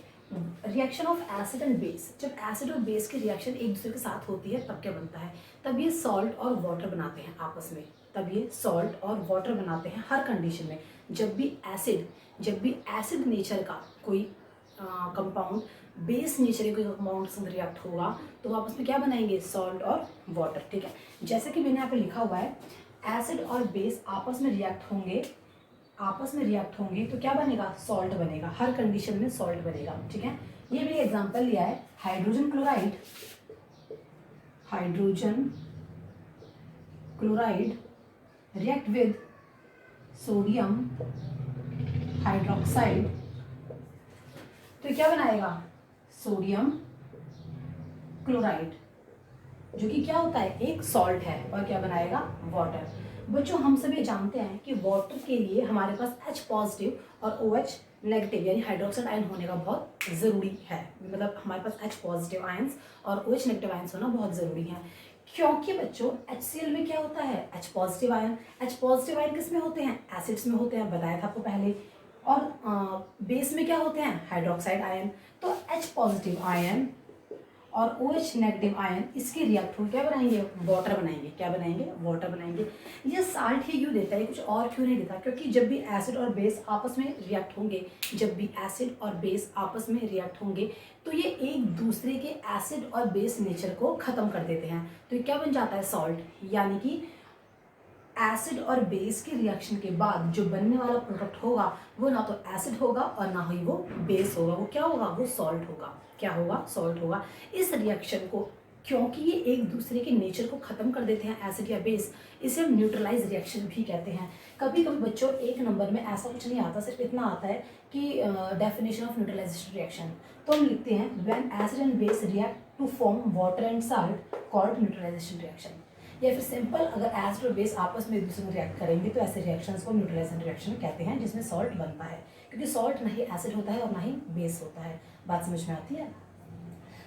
reaction of acid and base. जब एसिड और बेस की रिएक्शन एक दूसरे के साथ होती है तब क्या बनता है, तब ये सॉल्ट और वाटर बनाते हैं आपस में, तब ये सॉल्ट और वाटर बनाते हैं हर कंडीशन में। जब भी एसिड नेचर का कोई कंपाउंड बेस नेचर के कोई कंपाउंड से रिएक्ट होगा तो वो आपस में क्या बनाएंगे, सॉल्ट और वाटर। ठीक है, जैसे कि मैंने यहाँ पे लिखा हुआ है, एसिड और बेस आपस में रिएक्ट होंगे तो क्या बनेगा, सॉल्ट बनेगा, हर कंडीशन में सॉल्ट बनेगा। ठीक है, ये भी एग्जांपल लिया है, hydrogen chloride react with sodium hydroxide, तो क्या बनाएगा, सोडियम क्लोराइड, जो कि क्या होता है, एक सॉल्ट है, और क्या बनाएगा, वाटर। बच्चों हम सभी जानते हैं कि वाटर के लिए हमारे पास H पॉजिटिव और OH नेगेटिव यानी हाइड्रोक्साइड आयन होने का बहुत ज़रूरी है। मतलब हमारे पास H पॉजिटिव आयंस और OH नेगेटिव आयंस होना बहुत ज़रूरी है, क्योंकि बच्चों HCl में क्या होता है, H पॉजिटिव आयन किस में होते हैं, एसिड्स में होते हैं, बताया था आपको पहले। और बेस में क्या होते हैं, हाइड्रोक्साइड आयन। तो H पॉजिटिव आयन और OH नेगेटिव आयन इसके रिएक्ट हो क्या बनाएंगे, वाटर बनाएंगे। क्या बनाएंगे, वाटर बनाएंगे। ये साल्ट ही क्यों देता है, कुछ और क्यों नहीं देता, क्योंकि जब भी एसिड और बेस आपस में रिएक्ट होंगे तो ये एक दूसरे के एसिड और बेस नेचर को खत्म कर देते हैं। तो ये क्या बन जाता है, सॉल्ट। यानी कि एसिड और बेस के रिएक्शन के बाद जो बनने वाला प्रोडक्ट होगा वो ना तो एसिड होगा और ना ही वो बेस होगा, वो क्या होगा, वो सॉल्ट होगा। क्या होगा, सॉल्ट होगा। इस रिएक्शन को, क्योंकि ये एक दूसरे के नेचर को खत्म कर देते हैं एसिड या बेस, इसे हम न्यूट्रलाइज रिएक्शन भी कहते हैं। कभी कभी बच्चों एक नंबर में ऐसा कुछ नहीं आता, सिर्फ इतना आता है कि डेफिनेशन ऑफ न्यूट्रलाइजेशन रिएक्शन, तो हम लिखते हैं when acid and base react to form water and salt called neutralisation reaction. या फिर सिंपल, अगर एसिड और बेस आपस में एक दूसरे में रिएक्ट करेंगे तो ऐसे रिएक्शंस को न्यूट्रलाइजेशन रिएक्शन कहते हैं, जिसमें सॉल्ट बनता है, क्योंकि सॉल्ट ना ही एसिड होता है और ना ही बेस होता है। बात समझ में आती है।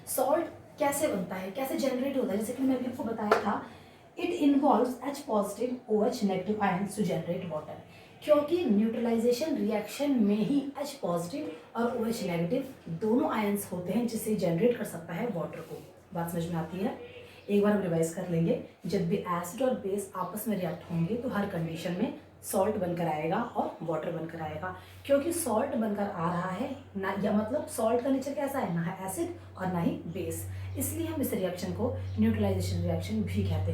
सॉल्ट कैसे बनता है, कैसे जनरेट होता है, जैसे कि मैंने अभी आपको बताया था, it involves H positive OH negative ions to generate water. क्योंकि न्यूट्रलाइजेशन रिएक्शन में ही H पॉजिटिव और OH नेगेटिव दोनों आयंस होते हैं जिससे जनरेट कर सकता है वाटर को। बात समझ में आती है। एक बार हम रिवाइज कर लेंगे, जब भी एसिड और बेस आपस में रिएक्ट होंगे तो हर कंडीशन में सॉल्ट बनकर आएगा और वाटर बनकर आएगा। क्योंकि सॉल्ट बनकर आ रहा है ना, या मतलब सॉल्ट का नेचर कैसा है, ना है एसिड और ना ही बेस, इसलिए हम इस रिएक्शन को न्यूट्रलाइजेशन रिएक्शन भी कहते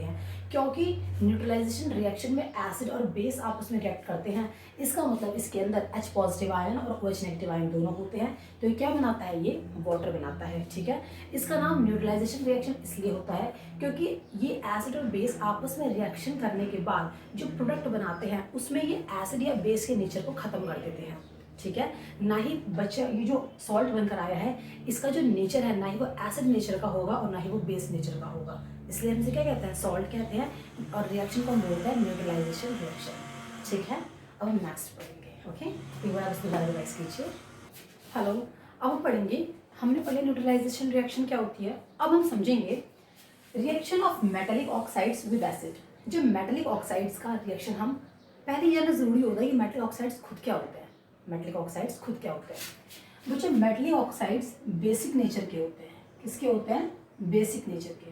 हैं। क्योंकि न्यूट्रलाइजेशन रिएक्शन में एसिड और बेस आपस में रिएक्ट करते हैं, इसका मतलब इसके अंदर H पॉजिटिव आयन और OH नेगेटिव आयन दोनों होते हैं, तो ये क्या बनाता है, ये वाटर बनाता है। ठीक है, इसका नाम न्यूट्रलाइजेशन रिएक्शन इसलिए होता है क्योंकि ये एसिड और बेस आपस में रिएक्शन करने के बाद जो प्रोडक्ट बनाते हैं उसमें ये एसिड या बेस के नेचर को खत्म कर देते हैं। ठीक है, ना ही बच्चा ये जो सॉल्ट बनकर आया है इसका जो नेचर है ना ही वो एसिड नेचर का होगा और ना ही वो बेस नेचर का होगा, इसलिए हम इसे क्या कहते हैं, सॉल्ट कहते हैं। और रिएक्शन को बोलते हैं न्यूट्रलाइजेशन रिएक्शन। ठीक है, अब हम नेक्स्ट पढ़ेंगे। ओके, एक बार आप इसको ज़्यादा रिवाइज कीजिए। हेलो, अब हम पढ़ेंगे, हमने पढ़े न्यूट्रलाइजेशन रिएक्शन क्या होती है। अब हम समझेंगे reaction of metallic oxides with acid. जो मेटेलिक ऑक्साइड्स का रिएक्शन हम पहले ये जानना जरूरी होता है कि मेटेलिक ऑक्साइड्स खुद क्या होते हैं। बच्चों मेटेलिक ऑक्साइड्स बेसिक नेचर के होते हैं। किसके होते हैं, बेसिक नेचर के।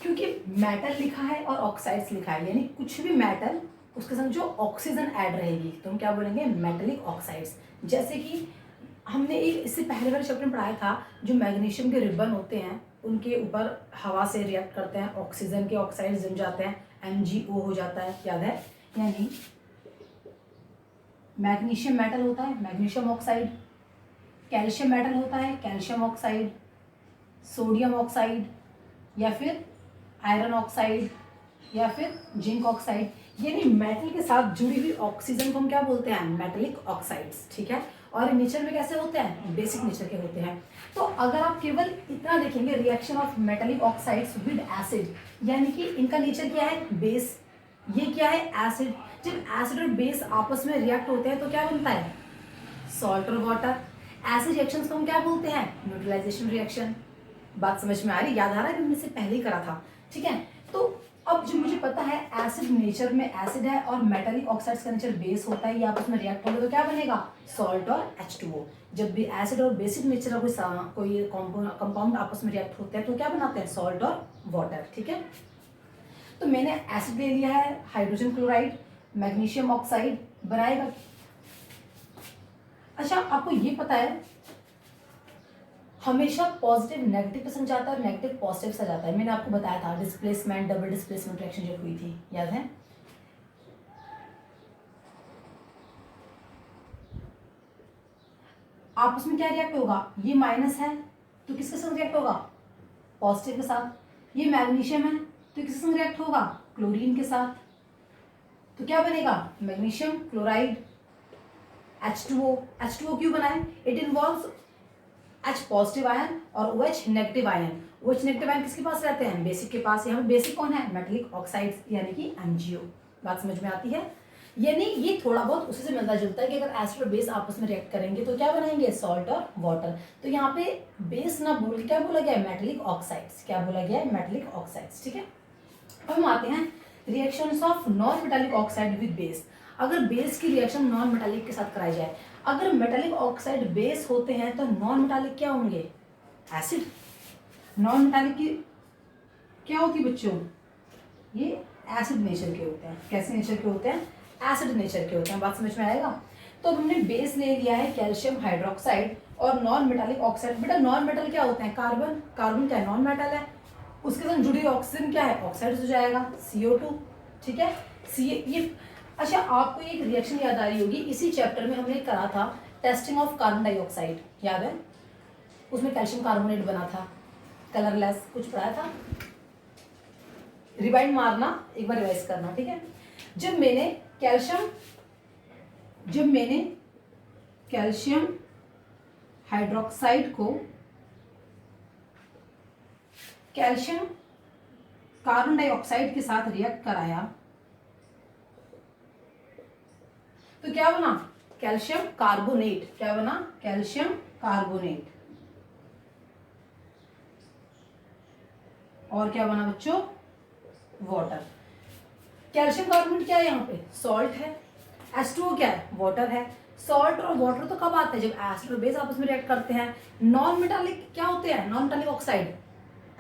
क्योंकि मेटल लिखा है और ऑक्साइड्स लिखा है, यानी कुछ भी मेटल उसके साथ जो ऑक्सीजन ऐड रहेगी तो हम क्या बोलेंगे, मेटेलिक ऑक्साइड्स। जैसे कि हमने एक इससे पहले वाले चैप्टर में पढ़ाया था, जो मैग्नीशियम के रिबन होते हैं उनके ऊपर हवा से रिएक्ट करते हैं, ऑक्सीजन के ऑक्साइड्स जम जाते हैं, MgO हो जाता है, याद है। यानी मैग्नीशियम मेटल होता है, मैग्नीशियम ऑक्साइड, कैल्शियम मेटल होता है, कैल्शियम ऑक्साइड, सोडियम ऑक्साइड, या फिर आयरन ऑक्साइड या फिर जिंक ऑक्साइड, यानी मेटल के साथ जुड़ी हुई ऑक्सीजन को हम क्या बोलते हैं, मेटेलिक ऑक्साइड्स, ठीक है। और नेचर में कैसे होते हैं, बेसिक नेचर के होते हैं। तो अगर आप केवल इतना देखेंगे, reaction of metallic oxides with acid, यानी कि इनका नेचर क्या है, बेस, ये क्या है, एसिड। जब एसिड और बेस आपस में रिएक्ट होते हैं तो क्या बनता है, सॉल्ट और वाटर। ऐसे रिएक्शंस को हम क्या बोलते हैं, न्यूट्रलाइजेशन रिएक्शन। बात समझ में आ रही, याद आ रहा है कि हमने इससे पहले ही करा था, ठीक है। तो अब जो मुझे पता है एसिड नेचर में एसिड है और मेटालिक ऑक्साइड्स का नेचर बेस होता है, ये आपस में रिएक्ट होंगे तो क्या बनेगा, सॉल्ट और H2O। जब भी एसिड और बेसिक नेचर का कोई कंपाउंड आपस में रिएक्ट होते हैं तो क्या बनाते हैं, सॉल्ट और वाटर, ठीक है। तो मैंने एसिड ले लिया है, हाइड्रोजन क्लोराइड, मैग्नीशियम ऑक्साइड बनाएगा। अच्छा, आपको ये पता है हमेशा पॉजिटिव नेगेटिव पे समझाता है और नेगेटिव पॉजिटिव से जाता है। मैंने आपको बताया था डिस्प्लेसमेंट, डबल डिस्प्लेसमेंट रिएक्शन जब हुई थी, याद है। आपस में क्या रिएक्ट होगा, ये माइनस है तो किसके साथ रिएक्ट होगा, पॉजिटिव के साथ। ये मैग्नीशियम है तो किसके संग रिएक्ट होगा, क्लोरीन के साथ। तो क्या बनेगा, मैग्नीशियम क्लोराइड H2O। H2O क्यों बनाए, it involves H positive ion और OH negative ion. OH negative ion किसके पास रहते हैं, बेसिक के पास। यहाँ पे बेसिक कौन है, मेटेलिक ऑक्साइड्स, यानी कि MgO। बात समझ में आती है। यानी ये थोड़ा बहुत उसी से मिलता जुलता है कि अगर एसिड और बेस आपस में रिएक्ट करेंगे तो क्या बनाएंगे, सॉल्ट और वाटर। तो यहाँ पे बेस ना बोल के क्या बोला गया है, मेटेलिक ऑक्साइड्स। क्या बोला गया है, मेटेलिक ऑक्साइड्स, ठीक है। अब हम आते हैं reactions of non metallic oxide with base. अगर बेस की रिएक्शन नॉन मेटालिक के साथ कराई जाए, अगर मेटालिक ऑक्साइड बेस होते हैं तो नॉन मेटालिक क्या होंगे, एसिड। नॉन मेटालिक की क्या होती है बच्चों, ये एसिड नेचर के होते हैं। कैसे नेचर के होते हैं, एसिड नेचर के होते हैं। बात समझ में आएगा। तो हमने बेस ले लिया है कैल्शियम हाइड्रोक्साइड और नॉन मेटालिक ऑक्साइड। बेटा नॉन मेटल क्या होते हैं, कार्बन, कार्बन क्या है, नॉन मेटल है। उसके साथ जुड़ी ऑक्सीजन क्या है, ऑक्साइड हो जाएगा, CO2, ठीक है। सी ये अच्छा, आपको एक रिएक्शन याद आ रही होगी, इसी चैप्टर में हमने करा था टेस्टिंग ऑफ कार्बन डाइऑक्साइड, याद है। उसमें कैल्शियम कार्बोनेट बना था, कलरलेस, कुछ पढ़ाया था। रिवाइंड मारना, एक बार रिवाइज करना, ठीक है। जब मैंने कैल्शियम हाइड्रोक्साइड को कैल्शियम कार्बन डाइऑक्साइड के साथ रिएक्ट कराया तो क्या बना, कैल्शियम कार्बोनेट। क्या बना, कैल्शियम कार्बोनेट। और क्या बना बच्चों, वाटर। कैल्शियम कार्बोनेट क्या है, यहाँ पे सॉल्ट है। H2O क्या है, वाटर है। सॉल्ट और वाटर तो कब आता है, जब एसिड और बेस आपस में रिएक्ट करते हैं। नॉन मेटालिक क्या होते हैं, नॉन मेटालिक ऑक्साइड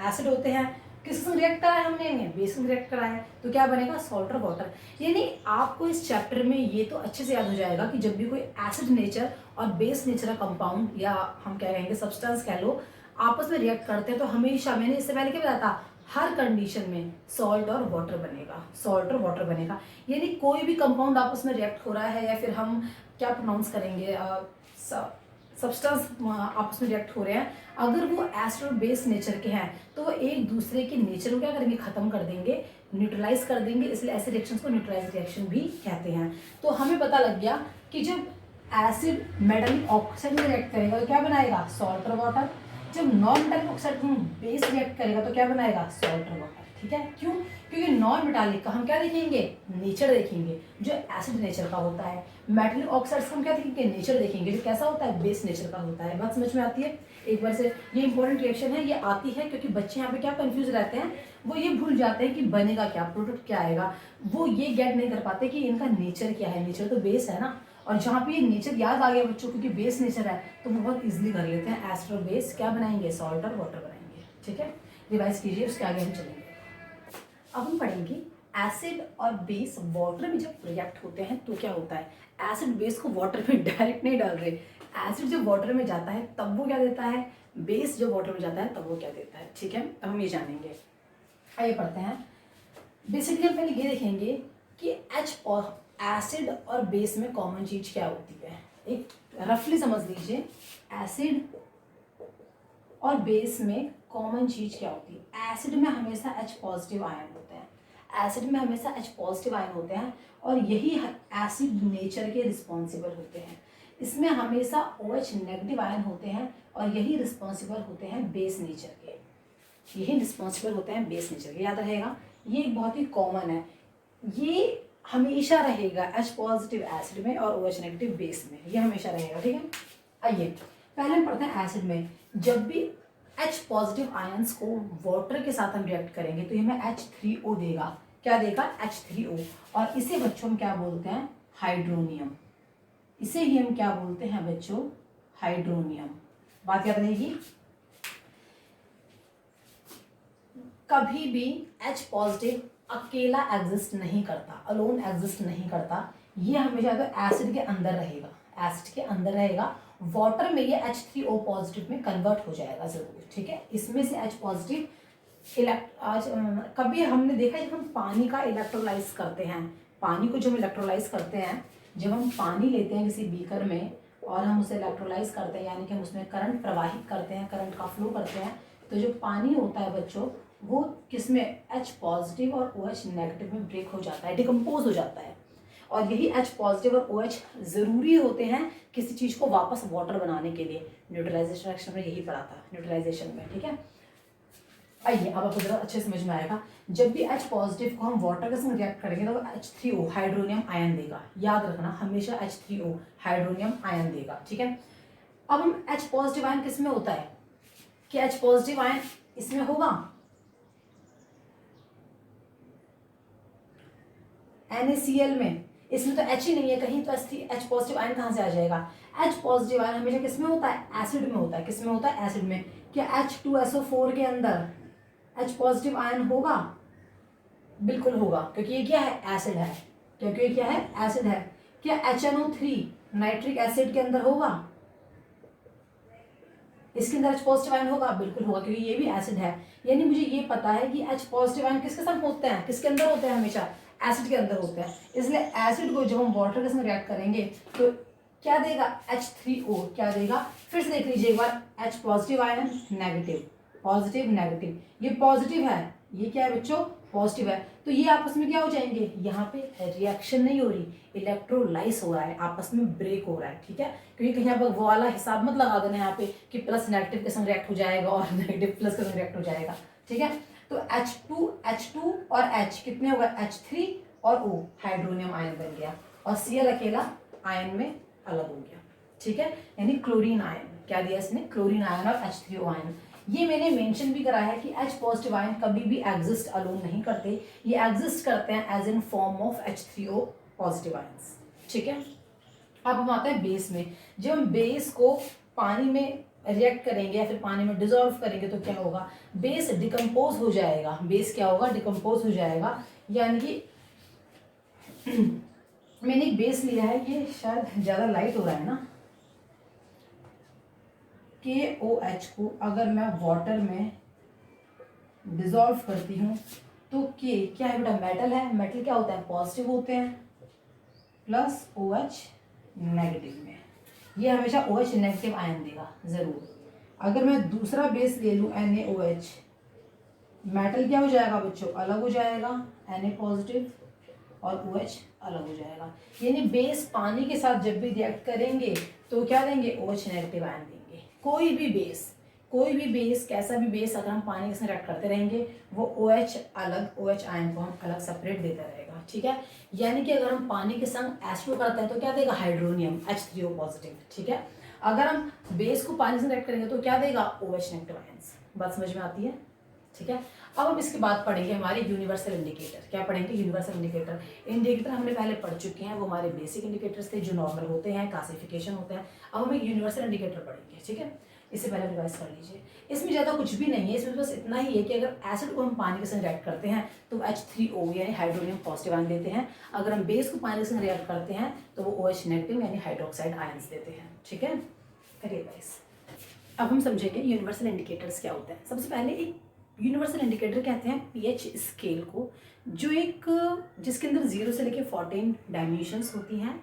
एसिड होते हैं। किसके संग रिएक्ट कराया हमने, बेस संग रिएक्ट कराया है, तो क्या बनेगा, सॉल्ट और वाटर। यानी आपको इस चैप्टर में ये तो अच्छे से याद हो जाएगा कि जब भी कोई एसिड नेचर और बेस नेचर का कंपाउंड, या हम क्या कहेंगे सब्सटेंस कह लो, आपस में रिएक्ट करते हैं तो हमेशा, मैंने इससे पहले क्या बताया था, हर कंडीशन में सॉल्ट और वाटर बनेगा, सॉल्ट और वाटर बनेगा। यानी कोई भी कंपाउंड आपस में रिएक्ट हो रहा है, या फिर हम क्या प्रोनाउंस करेंगे, सब्सटेंस आपस में रिएक्ट हो रहे हैं, अगर वो एसिड और बेस नेचर के हैं तो वो एक दूसरे के नेचर को क्या करेंगे, खत्म कर देंगे, न्यूट्रलाइज कर देंगे। इसलिए ऐसे रिएक्शंस को न्यूट्रलाइज रिएक्शन भी कहते हैं। तो हमें पता लग गया कि जब एसिड मेटालिक ऑक्साइड में रिएक्ट करेगा तो क्या बनाएगा, सॉल्ट और वाटर। जब non metallic oxide base react करेगा तो क्या बनाएगा, सॉल्ट और वाटर, ठीक है। क्यों, क्योंकि नॉन मेटालिक का हम क्या देखेंगे, नेचर देखेंगे जो एसिड नेचर का होता है। मेटालिक ऑक्साइड्स का हम क्या देखेंगे, नेचर देखेंगे जो कैसा होता है, बेस नेचर का होता है। बात समझ में आती है। एक बार से ये इंपॉर्टेंट रिएक्शन है, ये आती है क्योंकि बच्चे यहाँ पे क्या कंफ्यूज रहते हैं, वो ये भूल जाते हैं कि बनेगा क्या, प्रोडक्ट क्या आएगा। वो ये गेट नहीं कर पाते कि इनका नेचर क्या है। नेचर तो बेस है ना, और जहाँ पे ये नेचर याद आ गया बच्चों क्योंकि बेस नेचर है तो वो बहुत इजीली कर लेते हैं। एसिड और बेस क्या बनाएंगे, सॉल्ट और वाटर बनाएंगे, ठीक है। रिवाइज कीजिए, उसके आगे हम चलेंगे। अब हम पढ़ेंगे एसिड और बेस वाटर में जब रिएक्ट होते हैं तो क्या होता है। एसिड बेस को वाटर में डायरेक्ट नहीं डाल रहे, एसिड जब वाटर में जाता है तब वो क्या देता है, बेस जब वाटर में जाता है तब वो क्या देता है, ठीक है। अब हम ये जानेंगे, आइए पढ़ते हैं। बेसिकली हम पहले ये देखेंगे कि H और एसिड और बेस में कॉमन चीज क्या होती है। एक रफली समझ लीजिए, एसिड और बेस में कॉमन चीज़ क्या होती है, एसिड में हमेशा H पॉजिटिव आयन होते हैं, एसिड में हमेशा H पॉजिटिव आयन होते हैं और यही एसिड नेचर के रिस्पॉन्सिबल होते हैं। इसमें हमेशा OH नेगेटिव आयन होते हैं और यही रिस्पॉन्सिबल होते हैं बेस नेचर के, यही रिस्पॉन्सिबल होते हैं बेस नेचर के, याद रहेगा। ये एक बहुत ही कॉमन है, ये हमेशा रहेगा H पॉजिटिव एसिड में और OH नेगेटिव बेस में, ये हमेशा रहेगा, ठीक है। आइए पहले हम पढ़ते हैं एसिड में। जब भी H पॉजिटिव आयंस को वाटर के साथ हम रिएक्ट करेंगे तो ये हमें H3O देगा, क्या देगा, H3O। और इसे बच्चों हम क्या बोलते हैं, हाइड्रोनियम। इसे ही हम क्या बोलते हैं बच्चों, हाइड्रोनियम। बात याद रहेगी। कभी भी H पॉजिटिव अकेला एग्जिस्ट नहीं करता, अलोन एग्जिस्ट नहीं करता, ये हमेशा तो एसिड के अंदर रहेगा, एसिड के अंदर रहेगा। वाटर में ये H3O पॉजिटिव में कन्वर्ट हो जाएगा जरूर, ठीक है। इसमें से H पॉजिटिव कभी हमने देखा है जब हम पानी का इलेक्ट्रोलाइज करते हैं, पानी को जब इलेक्ट्रोलाइज करते हैं, जब हम पानी लेते हैं किसी बीकर में और हम उसे इलेक्ट्रोलाइज करते हैं, यानी कि हम उसमें करंट प्रवाहित करते हैं, करंट का फ्लो करते हैं, तो जो पानी होता है बच्चों वो किसमें, H पॉजिटिव और OH नेगेटिव में ब्रेक हो जाता है, डिकम्पोज हो जाता है। और यही H पॉजिटिव और OH ज़रूरी होते हैं किसी चीज़ को वापस वाटर बनाने के लिए। न्यूट्रलाइजेशन रिएक्शन में यही पढ़ा था, न्यूट्रलाइजेशन में, ठीक है। आइए अब आपको ज़रा अच्छे समझ में आएगा। जब भी H पॉजिटिव को हम वाटर के संग रिएक्ट करेंगे तो H3O हाइड्रोनियम आयन देगा, याद रखना हमेशा H3O हाइड्रोनियम आयन देगा, ठीक है। अब हम H पॉजिटिव आयन किस में होता है, कि H पॉजिटिव आयन इसमें होगा NaCl में, इसमें तो H ही नहीं है कहीं, तो H पॉजिटिव आयन कहाँ से आ जाएगा। H पॉजिटिव आयन हमेशा किस में होता है, एसिड में होता है, किस में होता है, एसिड में। क्या H2SO4 के अंदर H पॉजिटिव आयन होगा, बिल्कुल होगा, क्योंकि ये क्या है, एसिड है, क्योंकि ये क्या है, एसिड है। क्या HNO3 नाइट्रिक एसिड के अंदर होगा, इसके अंदर H पॉजिटिव आयन होगा, बिल्कुल होगा, क्योंकि ये भी एसिड है। यानी मुझे ये पता है कि H पॉजिटिव आयन किसके साथ होते हैं, किसके अंदर होते हैं, हमेशा एसिड के अंदर होते हैं। इसलिए एसिड को जब हम वाटर के साथ रिएक्ट करेंगे तो क्या देगा, H3O, क्या देगा, फिर से देख लीजिए एक बार, H positive ion negative, positive negative, ये पॉजिटिव है, ये क्या है बच्चों, पॉजिटिव है, तो ये आपस में क्या हो जाएंगे, यहाँ पे रिएक्शन नहीं हो रही, इलेक्ट्रोलाइज हो रहा है, आपस में ब्रेक हो रहा है, ठीक है। क्योंकि कहीं आप वो वाला हिसाब मत लगा देना यहाँ पे कि प्लस नेगेटिव के संग रिएक्ट हो जाएगा और नेगेटिव प्लस के संग रिएक्ट हो जाएगा, ठीक है। तो H2 और H कितने हो गए, H3 और O हाइड्रोनियम आयन बन गया और Cl अकेला आयन में अलग हो गया, ठीक है। यानी क्लोरीन आयन, क्या दिया इसने, क्लोरीन आयन और H3O आयन। ये मैंने मेंशन भी करा है कि H पॉजिटिव आयन कभी भी एग्जिस्ट अलोन नहीं करते, ये एग्जिस्ट करते हैं as in form of H3O positive ions, ठीक है। अब हम आते हैं बेस में। जब हम बेस को पानी में रिएक्ट करेंगे या फिर पानी में डिसॉल्व करेंगे तो क्या होगा, बेस डिकम्पोज हो जाएगा, बेस क्या होगा, डिकम्पोज हो जाएगा। यानी कि मैंने एक बेस लिया है, ये शायद ज़्यादा लाइट हो रहा है ना, KOH को अगर मैं वाटर में डिसॉल्व करती हूँ तो K क्या है बेटा, मेटल है, मेटल क्या होता है, पॉजिटिव होते हैं, प्लस OH नेगेटिव में, ये हमेशा OH नेगेटिव आयन देगा जरूर। अगर मैं दूसरा बेस ले लूँ NaOH, मेटल क्या हो जाएगा बच्चों, अलग हो जाएगा, Na पॉजिटिव और OH अलग हो जाएगा। यानी बेस पानी के साथ जब भी रिएक्ट करेंगे तो क्या देंगे, OH नेगेटिव आयन देंगे। कोई भी बेस कैसा भी बेस अगर हम पानी के साथ रिएक्ट करते रहेंगे वो OH अलग, OH आयन को हम अलग सेपरेट देता रहेगा, ठीक है। यानी कि अगर हम पानी के संग एसिड करते हैं तो क्या देगा, हाइड्रोनियम H3O पॉजिटिव, ठीक है। अगर हम बेस को पानी से रिएक्ट करेंगे तो क्या देगा, OH नेगेटिव आयंस। बात समझ में आती है, ठीक है। अब हम इसके बाद पढ़ेंगे हमारे यूनिवर्सल इंडिकेटर। क्या पढ़ेंगे, यूनिवर्सल इंडिकेटर। इंडिकेटर हमने पहले पढ़ चुके हैं, वो हमारे बेसिक इंडिकेटर्स थे जो नॉर्मल होते हैं, क्लासिफिकेशन होते हैं। अब हम एक यूनिवर्सल इंडिकेटर पढ़ेंगे, ठीक है। इससे पहले रिवाइज कर लीजिए। इसमें ज़्यादा कुछ भी नहीं है, इसमें बस इतना ही है कि अगर एसिड को हम पानी के संग रिएक्ट करते हैं तो H3O यानी हाइड्रोनियम पॉजिटिव आयन देते हैं, अगर हम बेस को पानी के संग रिएक्ट करते हैं तो वो OH नेगेटिव यानी हाइड्रोक्साइड आयंस देते हैं, ठीक है। करिए गाइस, अब हम समझेंगे यूनिवर्सल इंडिकेटर्स क्या होते हैं। सबसे पहले एक यूनिवर्सल इंडिकेटर कहते हैं pH स्केल को, जो एक जिसके अंदर 0 से लेके 14 डायमेंशंस होती हैं,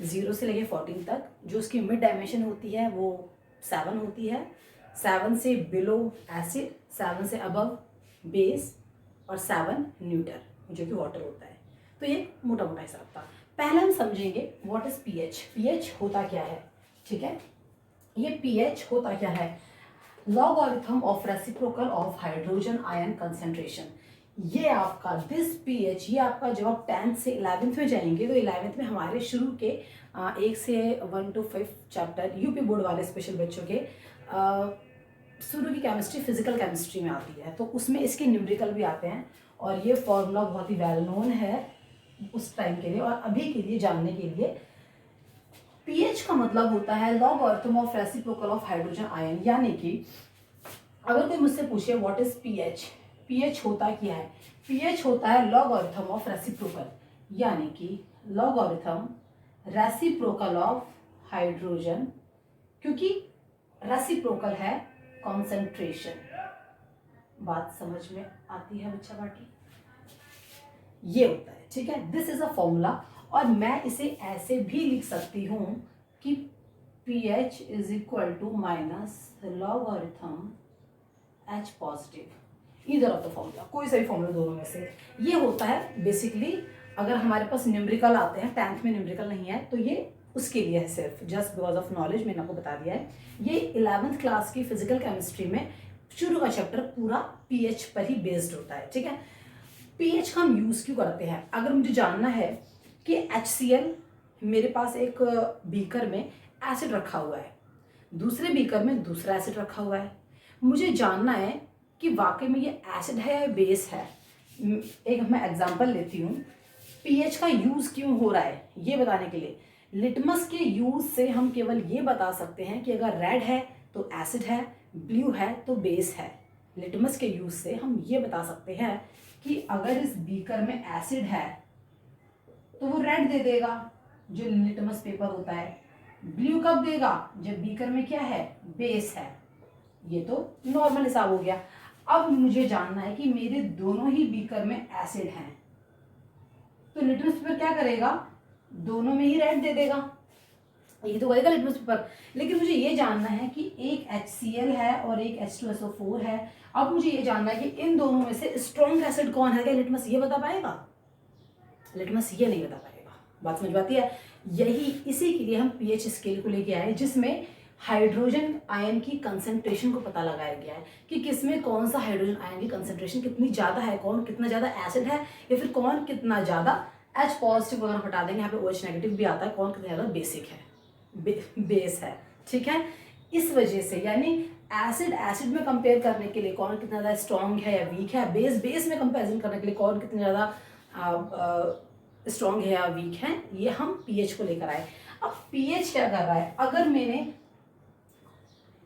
0 से लेके 14 तक। जो उसकी मिड डायमेंशन होती है वो 7 होती है, 7 से बिलो एसिड, 7 से अबव बेस और 7 न्यूट्रल, जो कि वाटर होता है। तो ये मोटा मोटा हिसाब था। पहले हम समझेंगे व्हाट इज पीएच। पीएच होता क्या है, ठीक है। ये पीएच होता क्या है, logarithm of reciprocal of hydrogen ion concentration. ये आपका दिस पीएच, ये आपका जब आप 10th से 11th में जाएंगे तो 11th में हमारे शुरू के 1 से 1 to 5 चैप्टर यूपी बोर्ड वाले स्पेशल बच्चों के शुरू की केमिस्ट्री फिजिकल केमिस्ट्री में आती है, तो उसमें इसके न्यूमेरिकल भी आते हैं और ये फॉर्मूला बहुत ही वेल नोन है उस टाइम के लिए और अभी के लिए जानने के लिए। पीएच का मतलब होता है logarithm of reciprocal of hydrogen ion, यानी कि अगर कोई मुझसे पूछे व्हाट इज पीएच, पीएच होता क्या है, पीएच होता है लॉगरिथम ऑफ रेसिप्रोकल, यानी कि लॉगरिथम रेसिप्रोकल ऑफ हाइड्रोजन, क्योंकि रेसिप्रोकल है कॉन्सेंट्रेशन। बात समझ में आती है बच्चा बाटी, ये होता है, ठीक है। दिस इज अ फॉर्मूला और मैं इसे ऐसे भी लिख सकती हूं कि pH is equal to minus logarithm H positive, either of the formula, कोई सा भी फॉर्मूला दोनों में से। ये होता है बेसिकली, अगर हमारे पास न्यूमेरिकल आते हैं, 10th में न्यूमेरिकल नहीं है तो ये उसके लिए है, सिर्फ जस्ट बिकॉज ऑफ नॉलेज मैंने आपको बता दिया है। ये 11th क्लास की फिजिकल केमिस्ट्री में शुरू का चैप्टर पूरा पीएच पर ही बेस्ड होता है, ठीक है। पीएच का हम यूज क्यों करते हैं, अगर मुझे जानना है कि HCl, मेरे पास एक बीकर में एसिड रखा हुआ है, दूसरे बीकर में दूसरा एसिड रखा हुआ है, मुझे जानना है कि वाकई में ये एसिड है या बेस है। एक मैं एग्जांपल लेती हूँ, पीएच का यूज क्यों हो रहा है ये बताने के लिए। लिटमस के यूज से हम केवल ये बता सकते हैं कि अगर रेड है तो एसिड है, ब्लू है तो बेस है। लिटमस के यूज से हम ये बता सकते हैं कि अगर इस बीकर में एसिड है तो वो रेड दे देगा, जो लिटमस पेपर होता है। ब्लू कब देगा, जब बीकर में क्या है, बेस है। ये तो नॉर्मल हिसाब हो गया। अब मुझे जानना है कि मेरे दोनों ही बीकर में एसिड हैं, तो लिटमस पेपर क्या करेगा, दोनों में ही रेड दे देगा, ये तो करेगा लिटमस पेपर। लेकिन मुझे ये जानना है कि एक HCl है और एक H2SO4 है। अब मुझे ये जानना है कि इन दोनों में से स्ट्रॉन्ग एसिड कौन है, क्या लिटमस ये बता पाएगा, लिटमस ये नहीं बता पाएगा। बात समझ पाती है, यही इसी के लिए हम पीएच स्केल को लेके आए, जिसमें हाइड्रोजन आयन की कंसंट्रेशन को पता लगाया गया है कि किसमें कौन सा हाइड्रोजन आयन की कंसंट्रेशन कितनी ज्यादा है, कौन कितना ज्यादा एसिड है या फिर कौन कितना ज्यादा H पॉजिटिव अगर हटा देंगे, यहाँ पे OH नेगेटिव भी आता है, कौन कितना ज्यादा बेसिक है, बेस है, ठीक है। इस वजह से यानी एसिड में कंपेयर करने के लिए कौन कितना ज्यादा स्ट्रॉन्ग है या वीक है, बेस में कंपेरिजन करने के लिए कौन कितना ज्यादा स्ट्रॉन्ग है या वीक है, ये हम पीएच को लेकर आए। अब पीएच क्या कर रहा है, अगर मैंने,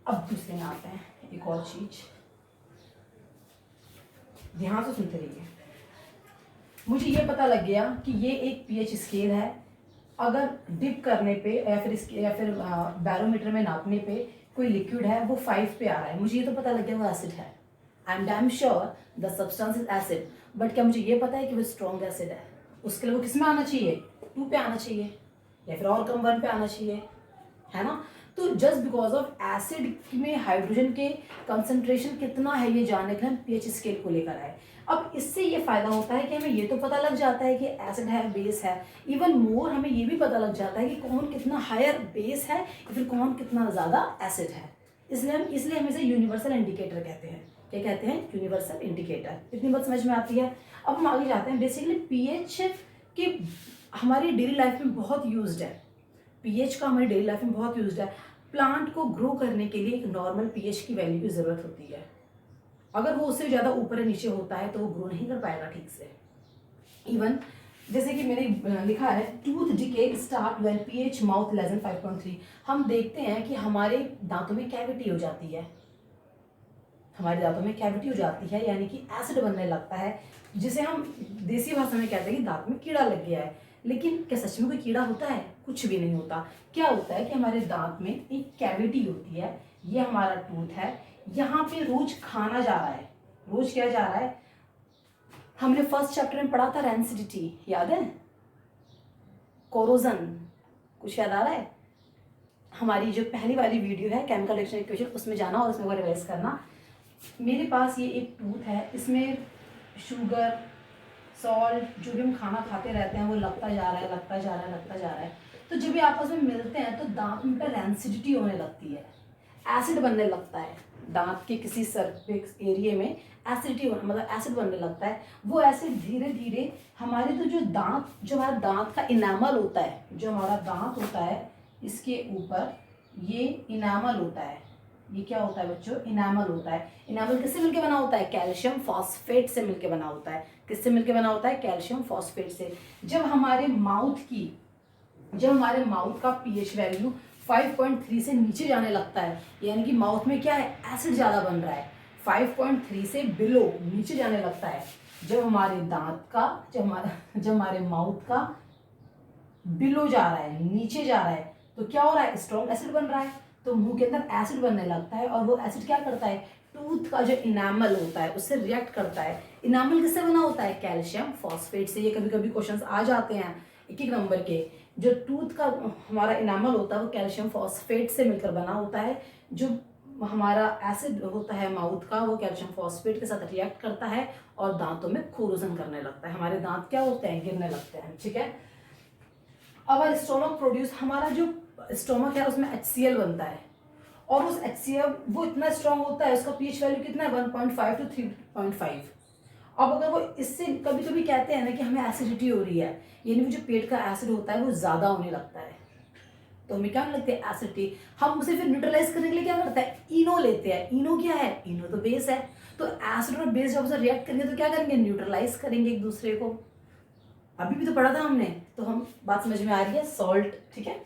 अब दूसरे में आते हैं, एक और चीज ध्यान से सुनते रहिए। मुझे ये पता लग गया कि ये एक पीएच स्केल है, अगर डिप करने पे या फिर बैरोमीटर में नापने पे कोई लिक्विड है वो 5 पे आ रहा है, मुझे ये तो पता लग गया वो एसिड है, I am damn sure the substance is acid. But क्या मुझे ये पता है कि वो स्ट्रॉन्ग एसिड है, उसके लिए वो किस में आना चाहिए, 2 पे आना चाहिए या फिर और कम 1 पे आना चाहिए, है ना। तो जस्ट बिकॉज ऑफ एसिड में हाइड्रोजन के कंसंट्रेशन कितना है ये जानने के लिए हम पीएच स्केल को लेकर आए। अब इससे ये फायदा होता है कि हमें ये तो पता लग जाता है कि एसिड है, बेस है, इवन मोर हमें ये भी पता लग जाता है कि कौन कितना हायर बेस है या फिर कौन कितना ज़्यादा एसिड है। इसलिए हम इसे यूनिवर्सल इंडिकेटर कहते हैं। क्या कहते हैं, यूनिवर्सल इंडिकेटर। इतनी बात समझ में आती है। अब हम आगे जाते हैं। बेसिकली पीएच के हमारी डेली लाइफ में बहुत यूज्ड है, पीएच का हमारी डेली लाइफ में बहुत यूज्ड है। प्लांट को ग्रो करने के लिए एक नॉर्मल पीएच की वैल्यू की ज़रूरत होती है, अगर वो उससे ज़्यादा ऊपर या नीचे होता है तो वो ग्रो नहीं कर पाएगा ठीक से। इवन जैसे कि मैंने लिखा है tooth decay start when pH mouth less than 5.3। हम देखते हैं कि हमारे दांतों में कैविटी हो जाती है, हमारे दांतों में कैविटी हो जाती है यानी कि एसिड बनने लगता है, जिसे हम देसी भाषा में कहते हैं कि दांत में कीड़ा लग गया है। लेकिन क्या सच में कोई कीड़ा होता है, कुछ भी नहीं होता। क्या होता है कि हमारे दांत में एक कैविटी होती है, ये हमारा टूथ है, यहाँ पे रोज खाना जा रहा है। रोज क्या जा रहा है, हमने फर्स्ट चैप्टर में पढ़ा था रेंसिडिटी, याद है, कोरोजन, कुछ याद आ रहा है, हमारी जो पहली वाली वीडियो है केमिकल रिएक्शन इक्वेशन, उसमें जाना और उसमें रिवाइज करना। मेरे पास ये एक टूथ है, इसमें शुगर सॉल्ट जो भी हम खाना खाते रहते हैं वो लगता जा रहा है, लगता जा रहा है, लगता जा रहा है। तो जब ये आपस में मिलते हैं तो दांत में रैंसिडिटी होने लगती है, एसिड बनने लगता है। दांत के किसी सरफेस एरिया में एसिडिटी मतलब एसिड बनने लगता है। वो एसिड धीरे धीरे हमारे जो हमारा दांत का इनामल होता है, जो हमारा दांत होता है इसके ऊपर ये इनामल होता है। ये क्या होता है बच्चों? इनामल होता है। इनामल किससे मिलके बना होता है? कैल्शियम फॉस्फेट से मिलके बना होता है। किससे मिलके बना होता है? कैल्शियम फॉस्फेट से। जब हमारे माउथ का पीएच वैल्यू 5.3 से नीचे जाने लगता है, यानी कि माउथ में क्या है? एसिड ज़्यादा बन रहा है। 5.3 से बिलो नीचे जाने लगता है। जब हमारे माउथ का बिलो जा रहा है, नीचे जा रहा है, तो क्या हो रहा है? स्ट्रॉन्ग एसिड बन रहा है। तो मुंह के अंदर एसिड बनने लगता है और वो एसिड क्या करता है? टूथ का जो इनामल होता है उससे रिएक्ट करता है। इनामल किससे बना होता है? कैल्शियम फॉस्फेट से। ये कभी कभी क्वेश्चंस आ जाते हैं एक एक नंबर के। जो टूथ का हमारा इनामल होता है वो कैल्शियम फॉस्फेट से मिलकर बना होता है। जो हमारा एसिड होता है माउथ का, वो कैल्शियम फॉस्फेट के साथ रिएक्ट करता है और दांतों में कोरोजन करने लगता है। हमारे दांत क्या होते हैं? गिरने लगते हैं। ठीक है। अब स्टोमक प्रोड्यूस, हमारा जो स्टोमक है उसमें HCl बनता है और उस HCl वो इतना स्ट्रांग होता है, उसका पीएच वैल्यू कितना है? 1.5 to 3.5। अब अगर वो इससे कभी कभी कहते हैं ना कि हमें एसिडिटी हो रही है, यानी जो पेट का एसिड होता है वो ज़्यादा होने लगता है, तो हमें क्या लगता है? एसिडिटी। हम उसे फिर न्यूट्रलाइज करने के लिए क्या करते हैं? इनो लेते हैं। इनो क्या है? इनो तो बेस है। तो एसिड और बेस जब उसे रिएक्ट करेंगे तो क्या करेंगे? न्यूट्रलाइज करेंगे एक दूसरे को। अभी भी तो पढ़ा था हमने, तो हम बात समझ में आ रही है? सॉल्ट। ठीक है।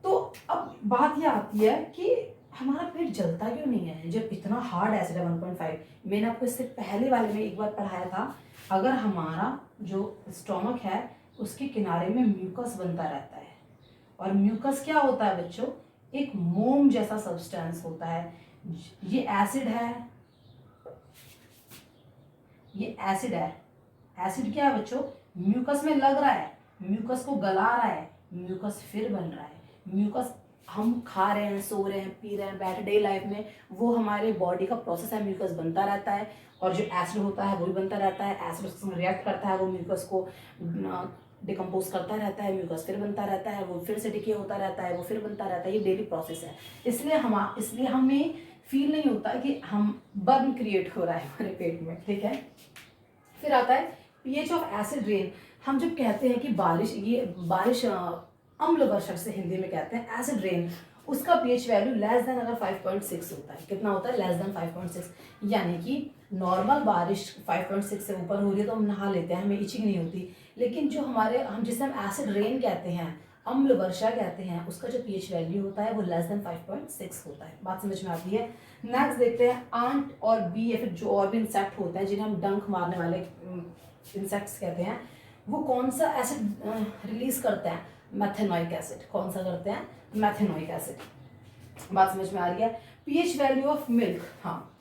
तो अब बात यह आती है कि हमारा पेट जलता क्यों नहीं है जब इतना हार्ड एसिड है 1.5। मैंने आपको इससे पहले वाले में एक बार पढ़ाया था, अगर हमारा जो स्टोमक है उसके किनारे में म्यूकस बनता रहता है, और म्यूकस क्या होता है बच्चों? एक मोम जैसा सब्सटेंस होता है। ये एसिड है, ये एसिड है। एसिड क्या है बच्चों? म्यूकस में लग रहा है, म्यूकस को गला रहा है, म्यूकस फिर बन रहा है। म्यूकस हम खा रहे हैं, सो रहे हैं, पी रहे हैं, बैठे डे लाइफ में, वो हमारे बॉडी का प्रोसेस है। म्यूकस बनता रहता है और जो एसिड होता है वो भी बनता रहता है। एसिड उसके साथ रिएक्ट करता है, वो म्यूकस को डिकम्पोज करता रहता है, म्यूकस फिर बनता रहता है, वो फिर से डिके होता रहता है, वो फिर बनता रहता है। ये डेली प्रोसेस है। इसलिए हमें फील नहीं होता कि हम बर्न क्रिएट हो रहा है हमारे पेट में। ठीक है। फिर आता है पीएच ऑफ एसिड रेन। हम जब कहते हैं कि बारिश अम्ल वर्षा से हिंदी में कहते हैं एसिड रेन, उसका पीएच वैल्यू लेस देन अगर 5.6 होता है। कितना होता है? Less than 5.6। यानी कि नॉर्मल बारिश 5.6 से ऊपर हो रही है तो हम नहा लेते हैं, हमें इचिंग नहीं होती। लेकिन जो हम जिसे हम एसिड रेन कहते हैं, अम्ल वर्षा कहते हैं, उसका जो पीएच वैल्यू होता है वो लेस देन 5.6 होता है। बात समझ में आती है? नेक्स्ट देखते हैं आंट और बी, या फिर जो और भी इंसेक्ट होते हैं जिन्हें हम डंक मारने वाले इंसेक्ट्स कहते हैं, वो कौन सा एसिड रिलीज करते हैं? Methanoic acid. कौन सा करते हैं? Methanoic acid. बात समझ में आ रही है? पीएच वैल्यू ऑफ मिल्क, हाँ,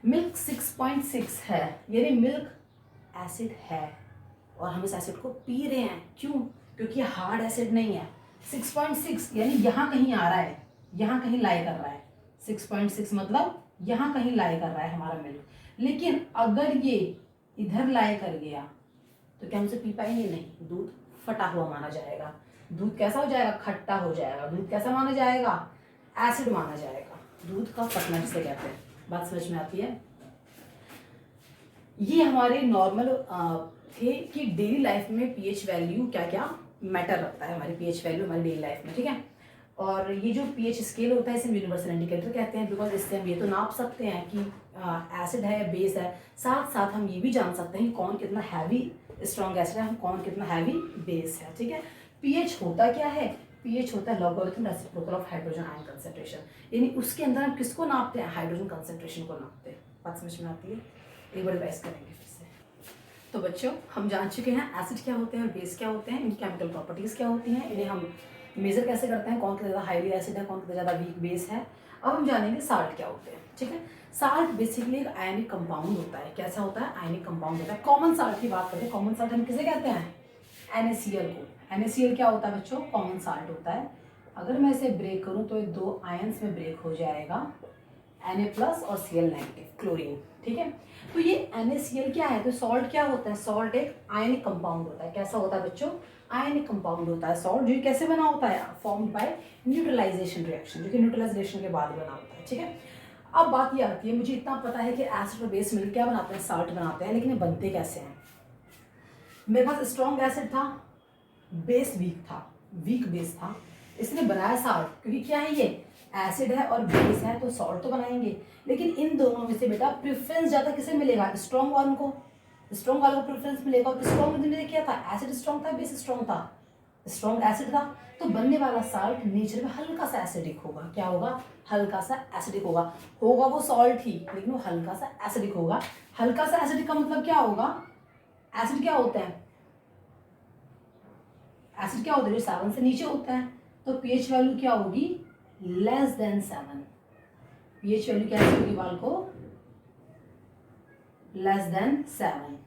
मिल्क 6.6 है, यानी मिल्क एसिड है और हम इस एसिड को पी रहे हैं। क्यों? क्योंकि हार्ड एसिड नहीं है। 6.6 यानी यहाँ कहीं आ रहा है, यहाँ कहीं लाई कर रहा है। 6.6 मतलब यहाँ कहीं लाई कर रहा है हमारा मिल्क। लेकिन अगर ये इधर लाई कर गया तो क्या हमसे पी पाएंगे? नहीं, दूध फटा हुआ माना जाएगा। दूध कैसा हो जाएगा? खट्टा हो जाएगा। दूध कैसा माना जाएगा? एसिड माना जाएगा। दूध का फटना जिसे कहते हैं। बात समझ में आती है? ये हमारे नॉर्मल थे कि डेली लाइफ में पीएच वैल्यू क्या क्या मैटर रखता है, हमारी पीएच वैल्यू हमारी डेली लाइफ में। ठीक है। और ये जो पीएच स्केल होता है इसे यूनिवर्सल इंडिकेटर कहते हैं, बिकॉज इससे हम ये तो नाप सकते हैं कि एसिड है या बेस है। साथ साथ हम ये भी जान सकते हैं कि कौन कितना हैवी स्ट्रॉन्ग एसिड है, हम कौन कितना हैवी बेस है। ठीक है। पीएच होता क्या है? पीएच होता है logarithm reciprocal of hydrogen ion concentration, यानी उसके अंदर हम किसको नापते हैं? हाइड्रोजन कंसंट्रेशन को नापते हैं। बात समझ में आती है? एक बार रिवाइज करेंगे फिर से। तो बच्चों हम जान चुके हैं एसिड क्या होते हैं और बेस क्या होते हैं, इनकी केमिकल प्रॉपर्टीज क्या होती हैं, इन्हें हम मेजर कैसे करते हैं, कौन कितना ज़्यादा हाईली एसिड है, कौन कितना ज़्यादा वीक बेस है। अब हम जानेंगे साल्ट क्या होते हैं। ठीक है। साल्ट बेसिकली एक आयनिक कंपाउंड होता है। कैसा होता है? आयनिक कंपाउंड होता है। कॉमन साल्ट की बात करें, कॉमन साल्ट हम किसे कहते हैं? NaCl को। NaCl क्या होता है बच्चों? कॉमन साल्ट होता है। अगर मैं इसे ब्रेक करूं तो ये 2 आयंस में ब्रेक हो जाएगा, Na+ और Cl- क्लोरीन। ठीक है, तो ये NaCl क्या है, तो सॉल्ट क्या होता है, सॉल्ट एक आयनिक कंपाउंड होता है। कैसा होता है बच्चों, आयनिक कंपाउंड होता है सॉल्ट, जो कैसे बना होता है, फॉर्म्ड बाय न्यूट्रलाइजेशन रिएक्शन, जो कि न्यूट्रलाइजेशन के बाद बना होता है। ठीक है, अब बात ये आती है, मुझे इतना पता है कि एसिड और बेस मिलकर क्या बनाते हैं, साल्ट बनाते हैं, लेकिन ये बनते कैसे हैं। मेरे पास स्ट्रॉन्ग एसिड था, बेस वीक था, वीक बेस था, इसने बनाया साल्ट, क्योंकि क्या है, ये एसिड है और बेस है, तो सॉल्ट तो बनाएंगे। लेकिन इन दोनों में से बेटा प्रेफरेंस ज्यादा किसे मिलेगा, स्ट्रॉन्ग वालों को, स्ट्रॉन्ग वालों को प्रेफरेंस मिलेगा। और स्ट्रॉन्ग ने क्या था, एसिड स्ट्रॉन्ग था, बेस स्ट्रॉन्ग था, स्ट्रॉन्ग एसिड था, तो बनने वाला साल्ट नेचर में हल्का सा एसिडिक होगा। क्या होगा, हल्का सा एसिडिक होगा, होगा वो सॉल्ट ही, लेकिन वो हल्का सा एसिडिक होगा। हल्का सा एसिडिक का मतलब क्या होगा, एसिड क्या होता है, एसिड क्या होता है, जो 7 से नीचे होता है, तो पीएच वैल्यू क्या होगी, लेस देन 7। पीएच वैल्यू क्या होगी बाल को, लेस देन 7,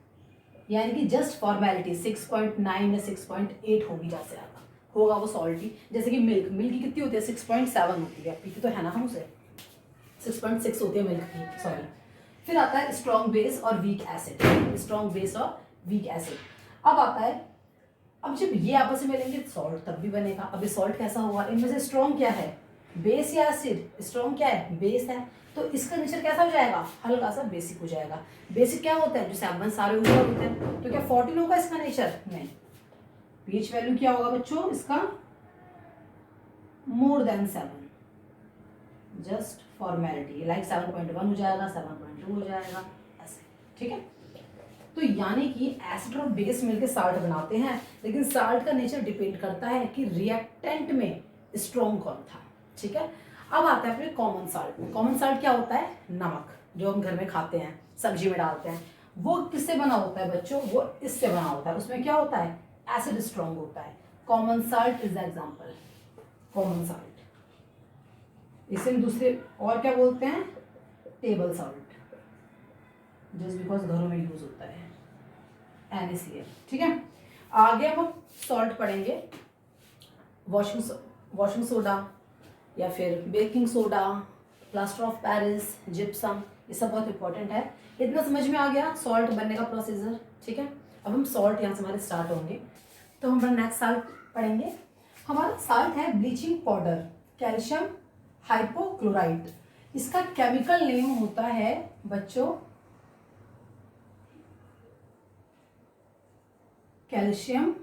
यानी कि जस्ट फॉर्मेलिटी 6.9 या 6.8 होगी, जैसे ज्यादा होगा वो सॉल्टी। जैसे कि मिल्क, मिल्क की कितनी होती है, 6.7 होती है, पीते तो है ना हम उसे, 6.6 होती है मिल्क की, सॉरी। फिर आता है स्ट्रॉन्ग बेस और वीक एसिड, स्ट्रॉन्ग बेस और वीक एसिड। अब आता है, अब जब ये आपस में मिलेंगे सॉल्ट तब भी बनेगा। अब ये सॉल्ट कैसा होगा, इनमें से स्ट्रॉन्ग क्या है, बेस या एसिड, स्ट्रॉन्ग क्या है, बेस है, तो इसका नेचर कैसा हो जाएगा, हल्का सा बेसिक हो जाएगा। बेसिक क्या होता है, जो 7 सारे ऊपर होते हैं, तो क्या 14 होगा इसका नेचर, नहीं। पीएच वैल्यू क्या होगा बच्चों इसका, more than 7, just formality, like 7.1 हो जाएगा, 7.2 हो जाएगा, ऐसे। ठीक है, तो यानी कि एसिड और बेस मिलकर साल्ट बनाते हैं, लेकिन साल्ट का नेचर डिपेंड करता है कि रिएक्टेंट में स्ट्रॉन्ग कौन था। ठीक है, अब आता है अपने कॉमन साल्ट। कॉमन साल्ट क्या होता है, नमक, जो हम घर में खाते हैं, सब्जी में डालते हैं। वो किससे बना होता है बच्चों, वो इससे बना होता है, उसमें क्या होता है, एसिड स्ट्रॉन्ग होता है। Common salt is the example, common salt. इसे दूसरे और क्या बोलते हैं, टेबल साल्ट, जस्ट बिकॉज घरों में यूज होता है, NaCl। ठीक है, आगे हम सॉल्ट पढ़ेंगे, वॉशिंग सोडा या फिर baking soda, plaster of Paris, gypsum, ये सब बहुत इंपॉर्टेंट है। इतना समझ में आ गया सॉल्ट बनने का प्रोसीजर। ठीक है, अब हम सॉल्ट यहाँ से हमारे स्टार्ट होंगे, तो हम नेक्स्ट साल्ट पढ़ेंगे। हमारा साल्ट है ब्लीचिंग पाउडर, कैल्शियम हाइपोक्लोराइट। इसका केमिकल नेम होता है बच्चों कैल्शियम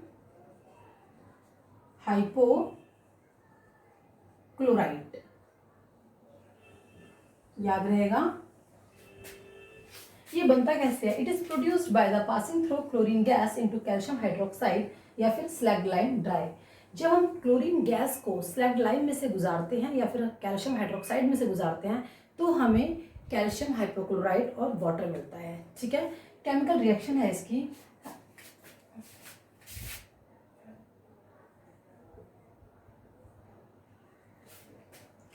हाइपोक्लोराइट, याद रहेगा। ये बनता कैसे है, it is produced by the passing through chlorine gas into calcium hydroxide या फिर स्लैगलाइन ड्राई। जब हम क्लोरीन गैस को स्लैगलाइन में से गुजारते हैं या फिर कैल्शियम हाइड्रोक्साइड में से गुजारते हैं, तो हमें कैल्शियम हाइपोक्लोराइट और वाटर मिलता है। ठीक है, केमिकल रिएक्शन है इसकी,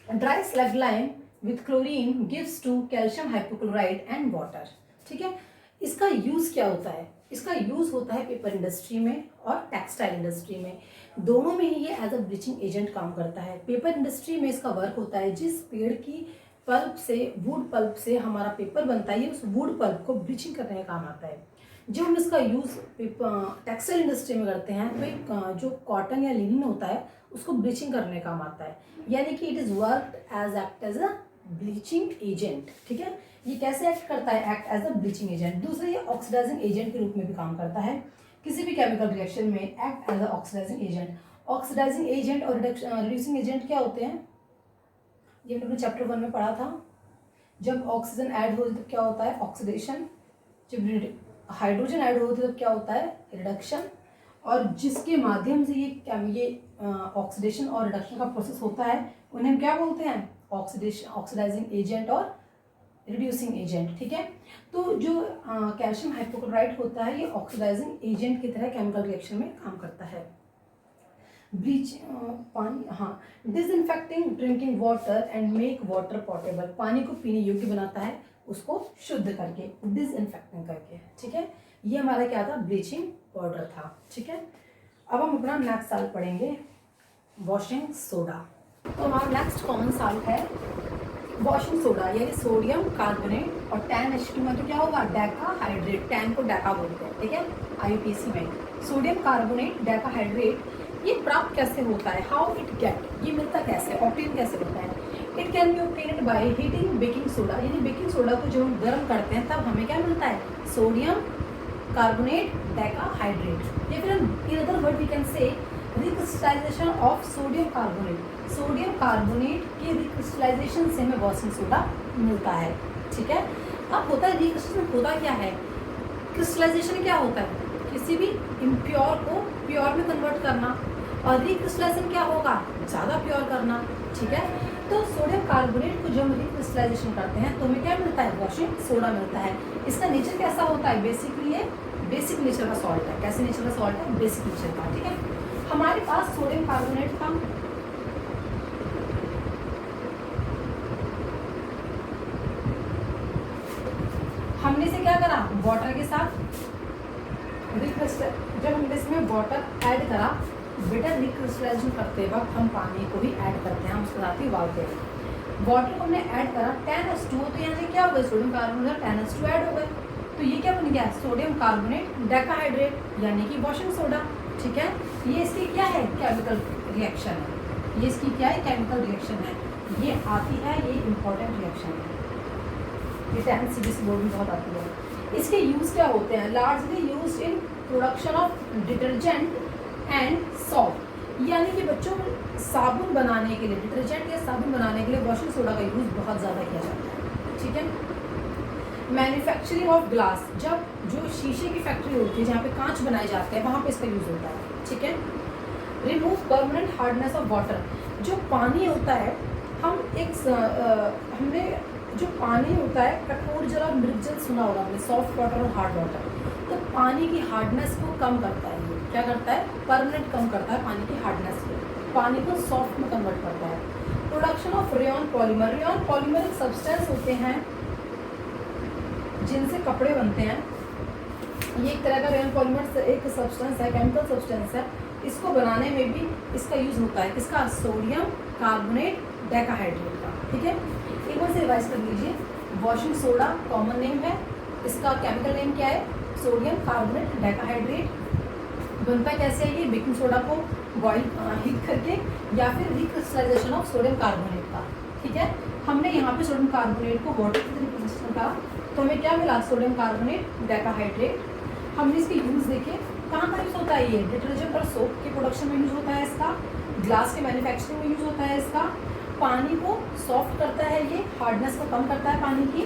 dry slaked lime with chlorine gives to calcium hypochlorite and water. ठीक है, इसका यूज क्या होता है, इसका यूज होता है पेपर इंडस्ट्री में और टेक्सटाइल इंडस्ट्री में, दोनों में ही ये एज अ ब्लीचिंग एजेंट काम करता है। पेपर इंडस्ट्री में इसका वर्क होता है, जिस पेड़ की पल्प से, वुड पल्प से हमारा पेपर बनता है, उस वुड पल्प को ब्लीचिंग करने का काम आता है। जब हम इसका यूज टेक्सटाइल इंडस्ट्री में करते हैं, तो एक जो कॉटन या लिनिन होता है उसको ब्लीचिंग करने का काम आता है, यानी कि it is work as act as a bleaching agent. ठीक है, ये कैसे एक्ट करता है, act as a bleaching agent. दूसरा, ये ऑक्सीडाइजिंग एजेंट के रूप में भी काम करता है, किसी भी केमिकल रिएक्शन में act as a oxidising agent. Oxidising agent और रिड्यूसिंग एजेंट क्या होते हैं, ये हमने चैप्टर 1 में पढ़ा था। जब ऑक्सीजन ऐड होती है तो क्या होता है, ऑक्सीडेशन। जब हाइड्रोजन ऐड होती है तो क्या होता है, रिडक्शन। और जिसके माध्यम से ये ऑक्सीडेशन और रिडक्शन का प्रोसेस होता है, उन्हें हम क्या बोलते हैं, ऑक्सीडेशन, ऑक्सीडाइजिंग एजेंट और रिड्यूसिंग एजेंट। ठीक है, तो जो कैल्शियम हाइपोक्लोराइट होता है, ये ऑक्सीडाइजिंग एजेंट की तरह केमिकल रिएक्शन में काम करता है। ब्लीच पानी, हाँ, disinfecting drinking water and make water portable, पानी को पीने योग्य बनाता है उसको शुद्ध करके, डिसइंफेक्टिंग करके। ठीक है, ये हमारा क्या था, ब्लीचिंग पाउडर था। ठीक है, अब हम अपना नेक्स्ट साल पढ़ेंगे, वॉशिंग सोडा। तो हमारा नेक्स्ट कॉमन साल्ट है वॉशिंग सोडा, यानी सोडियम कार्बोनेट और टैन H2 में तो क्या होगा, डेका हाइड्रेट, टैन को डेका बोलते हैं, ठीक है, IUPAC में। सोडियम कार्बोनेट डेका हाइड्रेट ये प्राप्त कैसे होता है, हाउ इट गेट, ये मिलता कैसे, ऑब्टेन कैसे होता है। It can be obtained by heating baking soda, यानी बेकिंग सोडा को जब हम गर्म करते हैं तब हमें क्या मिलता है, सोडियम कार्बोनेट डेका हाइड्रेट। या फिर हम in other word we can say recrystallisation of sodium carbonate, sodium carbonate के रिक्रिस्टलाइजेशन से हमें वॉशिंग सोडा मिलता है, ठीक है। अब होता है रिक्रिस्टलाइजेशन, होता क्या है, क्रिस्टलाइजेशन क्या होता है, किसी भी इम्प्योर को प्योर में कन्वर्ट करना, और रिक्रिस्टलाइजेशन क्या होगा, ज़्यादा प्योर करना, ठीक है। तो सोडियम कार्बोनेट को जब हम रिक्रिस्टलाइजेशन करते हैं तो हमें क्या मिलता है, वॉशिंग सोडा मिलता है। इसका नेचर कैसा होता है, बेसिकली ये बेसिक नेचर का सॉल्ट है। कैसे नेचर का सॉल्ट है, बेसिक नेचर का, ठीक है। हमारे पास सोडियम कार्बोनेट का हमने इसे क्या करा, वाटर के साथ जब हमने इसमें वाटर ऐड करा, बेटर रिक्रिस्टलाइजेशन करते वक्त हम पानी को भी ऐड करते हैं, हम उसके साथ ही उबालते हैं। वाटर को हमने ऐड करा, टैन H2O, तो यहाँ से क्या हो गया, sodium carbonate tan H2 add हो गए, तो ये क्या बन गया, सोडियम कार्बोनेट डेकाहाइड्रेट, यानी कि वॉशिंग सोडा, ठीक है। ये इसकी क्या है, केमिकल रिएक्शन है, ये इसकी क्या है, केमिकल रिएक्शन है, ये आती है, ये इंपॉर्टेंट रिएक्शन है, ये 10th CBSE बोर्ड में बहुत आती है। इसके यूज़ क्या होते हैं, largely use in production of detergent and salt, यानी कि बच्चों साबुन बनाने के लिए, डिटर्जेंट या साबुन बनाने के लिए वॉशिंग सोडा का यूज़ बहुत ज़्यादा किया जाता है, ठीक है। मैन्युफैक्चरिंग ऑफ ग्लास, जब जो शीशे की फैक्ट्री होती है जहाँ पे कांच बनाए जाते हैं वहाँ पे इसका यूज़ होता है, ठीक है। Remove permanent hardness of water, जो पानी होता है, हमने जो पानी होता है, कठोर जल और मृत जल सुना होगा हमने, सॉफ्ट वाटर और हार्ड वाटर, तो पानी की हार्डनेस को कम करता है, ये क्या करता है, परमानेंट कम करता है पानी की हार्डनेस को, पानी को सॉफ्ट में कन्वर्ट करता है। Production of rayon polymer, rayon polymer एक सब्सटेंस होते हैं जिनसे कपड़े बनते हैं, ये एक तरह का रेयन पॉलीमर एक सब्सटेंस है, केमिकल सब्सटेंस है, इसको बनाने में भी इसका यूज़ होता है, किसका, सोडियम कार्बोनेट डेकाहाइड्रेट का, ठीक है। एक बार से रिवाइज कर लीजिए, वॉशिंग सोडा कॉमन नेम है, इसका केमिकल नेम क्या है, सोडियम कार्बोनेट डेकाहाइड्रेट। बनता कैसे है ये, बेकिंग सोडा को बॉइल हीट करके या फिर रिक्रिस्टलाइजेशन ऑफ सोडियम कार्बोनेट का, ठीक है। हमने यहाँ पे सोडियम कार्बोनेट को वाटर से रिक्रिस्टलाइजेशन करा तो हमें क्या मिला, सोडियम कार्बोनेट डेकाहाइड्रेट। हमने इसके यूज़ देखे, कहाँ का यूज़ होता है, ये डिटर्जेंट और सोप के प्रोडक्शन में यूज़ होता है इसका, ग्लास के मैन्युफैक्चरिंग में यूज़ होता है इसका, पानी को सॉफ्ट करता है, ये हार्डनेस को कम करता है पानी की,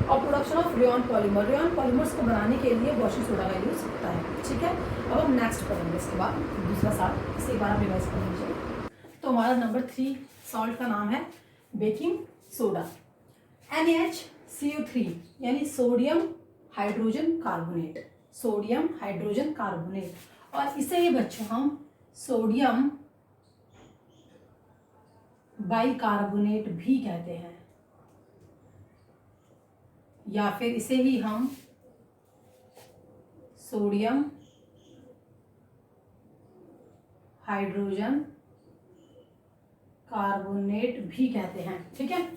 और production of rayon polymer, rayon polymers को बनाने के लिए वॉशिंग सोडा का यूज़ होता है, ठीक है। अब हम नेक्स्ट पढ़ेंगे इसके बाद दूसरा साल्ट, इसे एक बार आप रिवाइज कर लीजिए। तो हमारा नंबर 3 सॉल्ट का नाम है बेकिंग सोडा, NaHCO3, यानी sodium hydrogen carbonate, sodium hydrogen carbonate, और इसे ही बच्चों हम सोडियम बाइकार्बोनेट भी कहते हैं, या फिर इसे ही हम सोडियम हाइड्रोजन कार्बोनेट भी कहते हैं, ठीक है।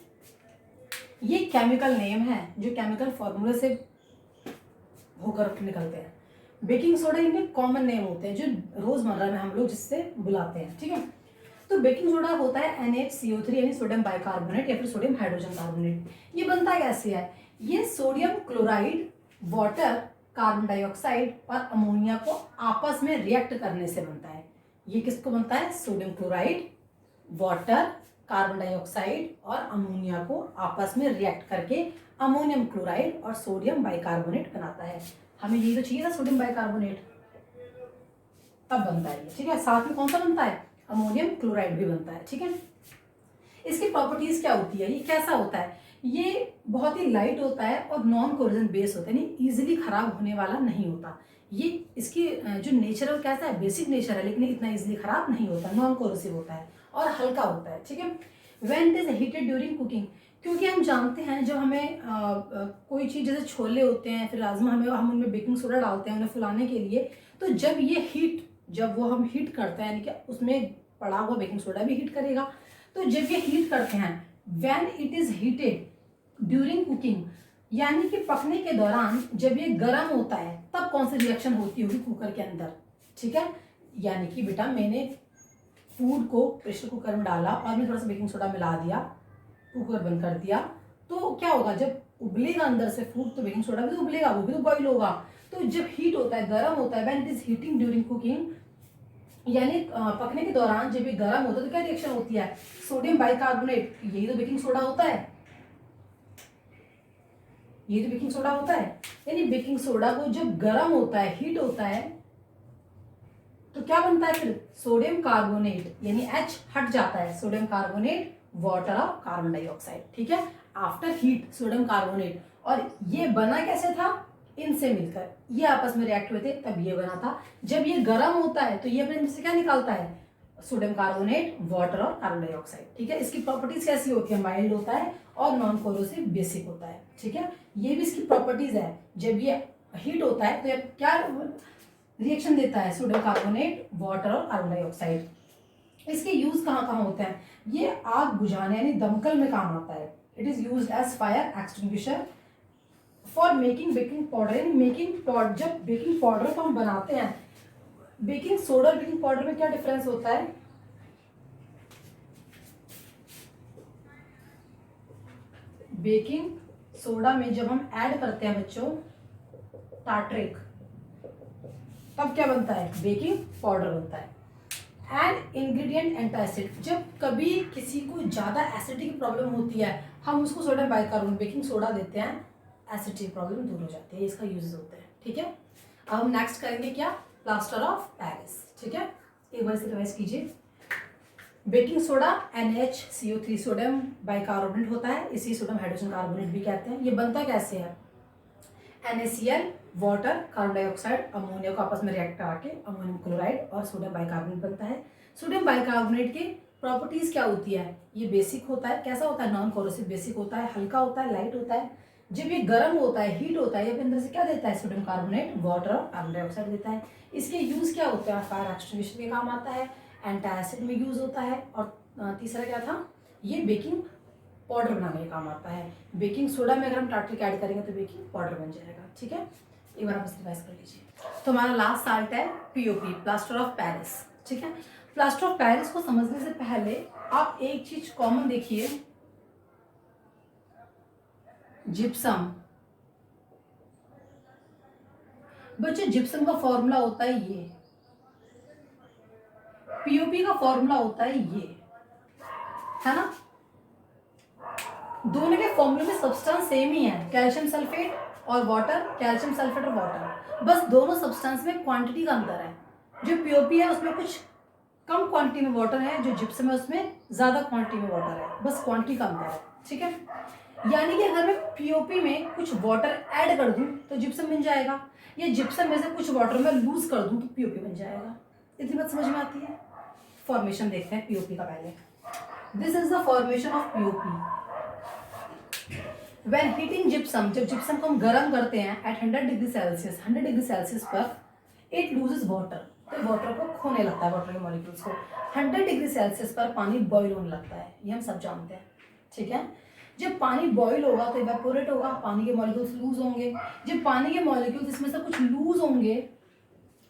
ये केमिकल नेम है जो केमिकल फॉर्मूले से होकर निकलते हैं। बेकिंग सोडा इनके कॉमन नेम होते हैं जो रोजमर्रा में हम लोग जिससे बुलाते हैं, ठीक है। तो बेकिंग सोडा होता है NaHCO3, यानी सोडियम बाइकार्बोनेट या फिर सोडियम हाइड्रोजन कार्बोनेट। ये बनता कैसे है, ये sodium chloride, water, carbon dioxide और अमोनिया को आपस में रिएक्ट करने से बनता है। ये किसको बनता है, sodium chloride, water, carbon dioxide और अमोनिया को आपस में रिएक्ट करके अमोनियम क्लोराइड और सोडियम बाइकार्बोनेट बनाता है। हमें ये तो चाहिए था सोडियम बाइकार्बोनेट, तब बनता है ये, ठीक है। साथ में कौन सा बनता है, अमोनियम क्लोराइड भी बनता है, ठीक है। इसकी प्रॉपर्टीज क्या होती है, ये कैसा होता है, ये बहुत ही लाइट होता है और नॉन कोरोजन बेस होता है, यानी इजीली खराब होने वाला नहीं होता। ये इसकी जो नेचर है वो कैसा है, बेसिक नेचर है, लेकिन इतना इजीली खराब नहीं होता, नॉन कोरोसिव होता है और हल्का होता है, ठीक है। When it is heated during cooking, क्योंकि हम जानते हैं जब हमें कोई चीज़ जैसे छोले होते हैं फिर राजमा, हम उनमें बेकिंग सोडा डालते हैं उन्हें फुलाने के लिए, तो जब ये हीट, जब वो हम हीट करते हैं यानी कि उसमें पड़ा हुआ बेकिंग सोडा भी हीट करेगा। तो जब ये हीट करते हैं, when it is heated during cooking, यानी कि पकने के दौरान जब ये गर्म होता है तब कौन सी रिएक्शन होती होगी कुकर के अंदर, ठीक है। यानी कि बेटा मैंने फूड को प्रेशर कुकर में डाला और मैं थोड़ा सा बेकिंग सोडा मिला दिया, कुकर बंद कर दिया, तो क्या होगा, जब उबलेगा अंदर से फूड तो बेकिंग सोडा भी तो उबलेगा, वो भी तो बॉईल होगा। तो जब हीट होता है, गर्म होता है, when it is heating during cooking, यानी पकने के दौरान जब ये गर्म होता है तो क्या रिएक्शन होती है, सोडियम बाइकार्बोनेट, यही तो बेकिंग सोडा होता है, ये तो बेकिंग सोडा होता है। यानी बेकिंग सोडा को जब गर्म होता है, हीट होता है, तो क्या बनता है फिर, सोडियम कार्बोनेट, यानी H हट जाता है, सोडियम कार्बोनेट, वाटर और कार्बन डाइऑक्साइड, ठीक है। आफ्टर हीट सोडियम कार्बोनेट, और ये बना कैसे था, इनसे मिलकर ये आपस में रिएक्ट हुए थे तब ये बना था। जब ये गर्म होता है तो ये अपने अंदर से क्या निकालता है, सोडियम कार्बोनेट, वाटर और कार्बन डाइऑक्साइड, ठीक है। इसकी प्रॉपर्टीज कैसी होती है, माइल्ड होता है और नॉन कोरोसिव बेसिक होता है, ठीक है। ये भी इसकी प्रॉपर्टीज है। जब ये हीट होता है तो ये क्या रिएक्शन देता है, सोडियम कार्बोनेट, वाटर और कार्बन डाइऑक्साइड। इसके यूज कहाँ कहाँ होते हैं, ये आग बुझाने यानी दमकल में काम आता है। It is used as fire extinguisher for making baking powder, यानी मेकिंग पाउडर, जब बेकिंग पाउडर को हम बनाते हैं, बेकिंग सोडा और बेकिंग पाउडर में क्या डिफरेंस होता है, बेकिंग सोडा में जब हम ऐड करते हैं बच्चों टार्ट्रिक, तब क्या बनता है, बेकिंग पाउडर बनता है। एंड इंग्रेडिएंट एंटासिड, जब कभी किसी को ज्यादा एसिडिटी की प्रॉब्लम होती है, हम उसको सोडियम बाइकार्बोनेट बेकिंग सोडा देते हैं, एसिडिटी प्रॉब्लम दूर हो जाती है, इसका यूज होता है, ठीक है। अब हम नेक्स्ट करेंगे क्या, प्लास्टर ऑफ पेरिस, ठीक है। एक बार इसे रिवाइज कीजिए। Baking soda NaCO3 sodium bicarbonate होता है, इसी सोडियम हाइड्रोजन कार्बोनेट भी कहते हैं। ये बनता कैसे है, NaCl, water, carbon dioxide, ammonia को आपस में रिएक्ट करा के अमोनियम क्लोराइड और सोडियम बाइकार्बोनेट बनता है। सोडियम बाइकार्बोनेट की प्रॉपर्टीज क्या होती है, ये बेसिक होता है, कैसा होता है, नॉन कोरोसिव बेसिक होता है, हल्का होता है, लाइट होता है। जब ये गर्म होता है, हीट होता है, ये अपने अंदर से क्या देता है, सोडियम कार्बोनेट, वाटर और कार्बन डाइऑक्साइड देता है। इसके यूज क्या होते हैं, फायर एक्सटिंग्विशन में काम आता है, एंटासिड में यूज होता है, और तीसरा क्या था, ये बेकिंग पाउडर बनाने का काम आता है। बेकिंग सोडा में अगर हम टार्ट्रिक ऐड करेंगे तो बेकिंग पाउडर बन जाएगा, ठीक है। एक बार आप इसे रिवाइज कर लीजिए। तो हमारा लास्ट साल्ट है POP, प्लास्टर ऑफ पेरिस, ठीक है। प्लास्टर ऑफ पेरिस को समझने से पहले आप एक चीज कॉमन देखिए, जिप्सम। बच्चे जिप्सम का फॉर्मूला होता है ये, POP का फॉर्मूला होता है ये, है ना। दोनों के फॉर्मूले में सब्सटेंस सेम ही है, कैल्शियम सल्फेट और वाटर, कैल्शियम सल्फेट और वाटर, बस दोनों सब्सटेंस में क्वांटिटी का अंतर है। जो POP है उसमें कुछ कम क्वांटिटी में वाटर है, जो जिप्सम है उसमें ज्यादा क्वांटिटी में वाटर है, बस क्वांटिटी का अंतर है, ठीक है। यानी कि अगर मैं POP में कुछ वाटर ऐड कर दूं तो जिप्सम बन जाएगा, या जिप्सम में से कुछ वाटर में लूज कर दूं तो POP बन जाएगा। इतनी बात समझ में आती है। फॉर्मेशन देखते हैं POP का पहले। This is the formation of POP। When heating gypsum, जब जिप्सम को हम गर्म करते हैं at 100 degree Celsius, 100 degree Celsius पर it loses water, तो वाटर को खोने लगता है, वाटर के मॉलिक्यूल्स को। 100 डिग्री सेल्सियस पर पानी बॉईल होने लगता है, ये हम सब जानते हैं, ठीक है। जब पानी बॉईल होगा तो इवेपोरेट होगा, पानी के मॉलिक्यूल्स लूज होंगे। जब पानी के मॉलिक्यूल्स इसमें से कुछ लूज होंगे,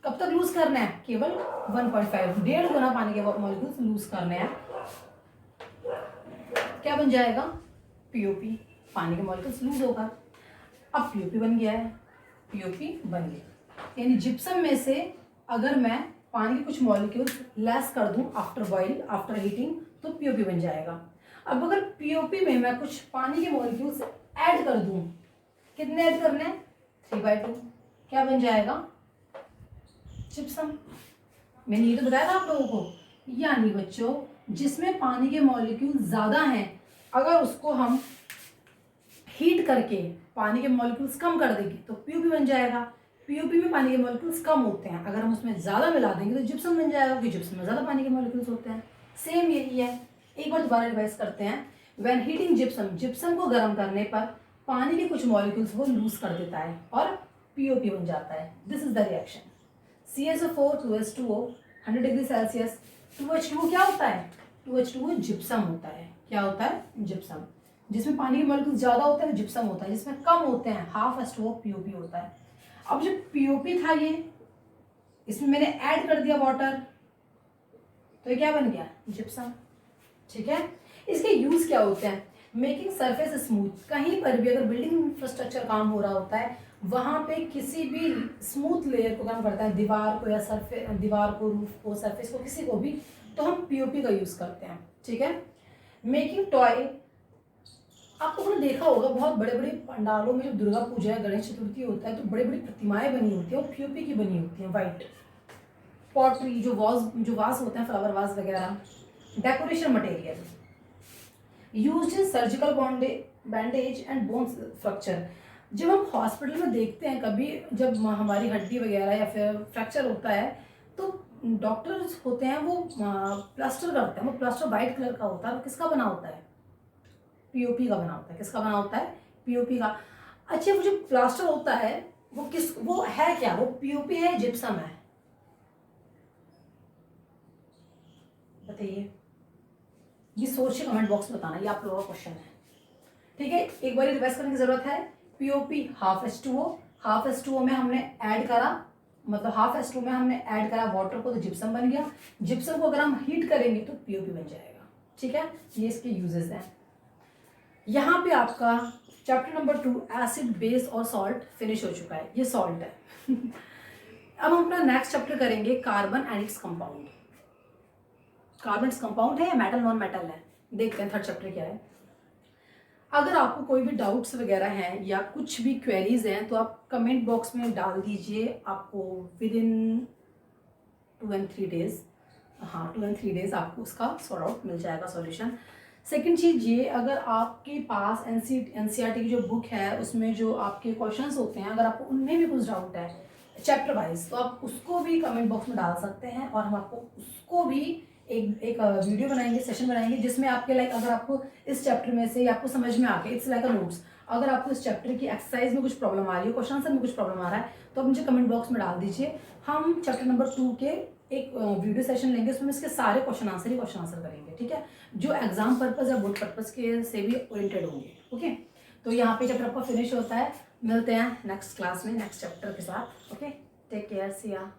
कब तक लूज करना है, केवल 1.5, 1.5 गुना पानी के मॉलिक्यूल्स लूज करने हैं, क्या बन जाएगा, POP, पानी के मॉलिक्यूल्स लूज होगा। अब POP बन गया है, POP बन गया, यानी जिप्सम में से अगर मैं पानी के कुछ मॉलिक्यूल्स लेस कर दूं आफ्टर बॉइल, आफ्टर हीटिंग, तो POP बन जाएगा। अब अगर POP में मैं कुछ पानी के मॉलिक्यूल्स ऐड कर दूं, कितने ऐड करने हैं, 3/2, क्या बन जाएगा, जिप्सम। मैंने ये तो बताया था आप लोगों को। यानी बच्चों जिसमें पानी के मॉलिक्यूल ज्यादा हैं, अगर उसको हम हीट करके पानी के मॉलिक्यूल्स कम कर देंगे तो POP बन जाएगा। POP में पानी के मॉलिक्यूल्स कम होते हैं, अगर हम उसमें ज्यादा मिला देंगे तो जिप्सम बन जाएगा, क्योंकि जिप्सम में ज्यादा पानी के मॉलिक्यूल्स होते हैं। सेम यही है, एक बार दोबारा रिवाइज करते हैं। व्हेन हीटिंग जिप्सम, जिप्सम को गर्म करने पर पानी के कुछ मॉलिक्यूल्स वो लूज कर देता है और POP बन जाता है। This is the reaction. CSO4 2H2O 100 degree Celsius, 2H2O क्या होता है? 2H2O जिप्सम होता है। क्या होता है? जिप्सम। जिसमें पानी के मॉलिक्यूल ज्यादा होते हैं जिप्सम होता है, जिसमें कम होते हैं हाफ H2O POP होता है। अब जो POP था ये, इसमें मैंने ऐड कर दिया वाटर, तो ये क्या बन गया? जिप्सम। ठीक है। इसके यूज क्या होते हैं? Making surface smooth. कहीं पर भी अगर बिल्डिंग इंफ्रास्ट्रक्चर काम हो रहा होता है, वहां पे किसी भी स्मूथ लेयर को काम करता है, दीवार को या सरफेस, दीवार को, रूफ को, सरफेस को, किसी को भी, तो हम POP का यूज करते हैं। ठीक है। Making toy. आपको आपने देखा होगा बहुत बड़े बड़े पंडालों में, जब दुर्गा पूजा है, गणेश चतुर्थी होता है, तो बड़ी बड़ी प्रतिमाएं बनी होती है, वो POP की बनी होती है, वाइट। पॉटरी, जो वास होते हैं, फ्लावर वास वगैरह। Decoration material used in surgical bandage and bone fracture. जब हम हॉस्पिटल में देखते हैं कभी, जब हमारी हड्डी वगैरह या फिर फ्रैक्चर होता है, तो डॉक्टर्स होते हैं वो प्लास्टर करते हैं। वो प्लास्टर वाइट कलर का होता है, वो किसका बना होता है? POP का बना होता है। किसका बना होता है? POP का। अच्छा, वो जो प्लास्टर होता है वो है क्या? वो POP है, जिप्सम है? बताइए, ये सोच के कमेंट बॉक्स में बताना, ये आप लोगों का क्वेश्चन है। ठीक है, एक बार रिवाइज करने की जरूरत है। POP हाफ H2O में हमने ऐड करा, मतलब हाफ H2O में हमने ऐड करा वाटर को, तो जिप्सम बन गया। जिप्सम को अगर हम हीट करेंगे तो POP बन जाएगा। ठीक है, ये इसके यूजेस हैं। यहाँ पे आपका चैप्टर नंबर 2 एसिड, बेस और सॉल्ट फिनिश हो चुका है। ये सॉल्ट है। अब हम अपना नेक्स्ट चैप्टर करेंगे carbon and its compound. Carbon compound है या मेटल, नॉन मेटल है, देखते हैं थर्ड चैप्टर क्या है। अगर आपको कोई भी डाउट्स वगैरह हैं या कुछ भी क्वेरीज हैं, तो आप कमेंट बॉक्स में डाल दीजिए। आपको विद इन 2 and 3 डेज, हाँ 2 and 3 डेज आपको उसका सॉर्ट आउट मिल जाएगा सॉल्यूशन। सेकंड चीज़ ये, अगर आपके पास NCERT की जो बुक है, उसमें जो आपके क्वेश्चंस होते हैं, अगर आपको उनमें भी कुछ डाउट है चैप्टर वाइज, तो आप उसको भी कमेंट बॉक्स में डाल सकते हैं, और हम आपको उसको भी एक वीडियो बनाएंगे, सेशन बनाएंगे, जिसमें आपके लाइक, अगर आपको इस चैप्टर में से आपको समझ में आ गया, इट्स लाइक अ नोट्स। अगर आपको इस चैप्टर की एक्सरसाइज में कुछ प्रॉब्लम आ रही है, क्वेश्चन आंसर में कुछ प्रॉब्लम आ रहा है, तो आप मुझे कमेंट बॉक्स में डाल दीजिए। हम चैप्टर नंबर 2 के एक वीडियो सेशन लेंगे, उसमें इसके सारे क्वेश्चन आंसर करेंगे। ठीक है, जो एग्जाम पर्पज या बोर्ड पर्पज के से भी ओरिएंटेड होंगे। ओके, तो यहाँ पे चैप्टर आपका फिनिश होता है। मिलते हैं नेक्स्ट क्लास में नेक्स्ट चैप्टर के साथ। ओके, टेक केयर, सी या।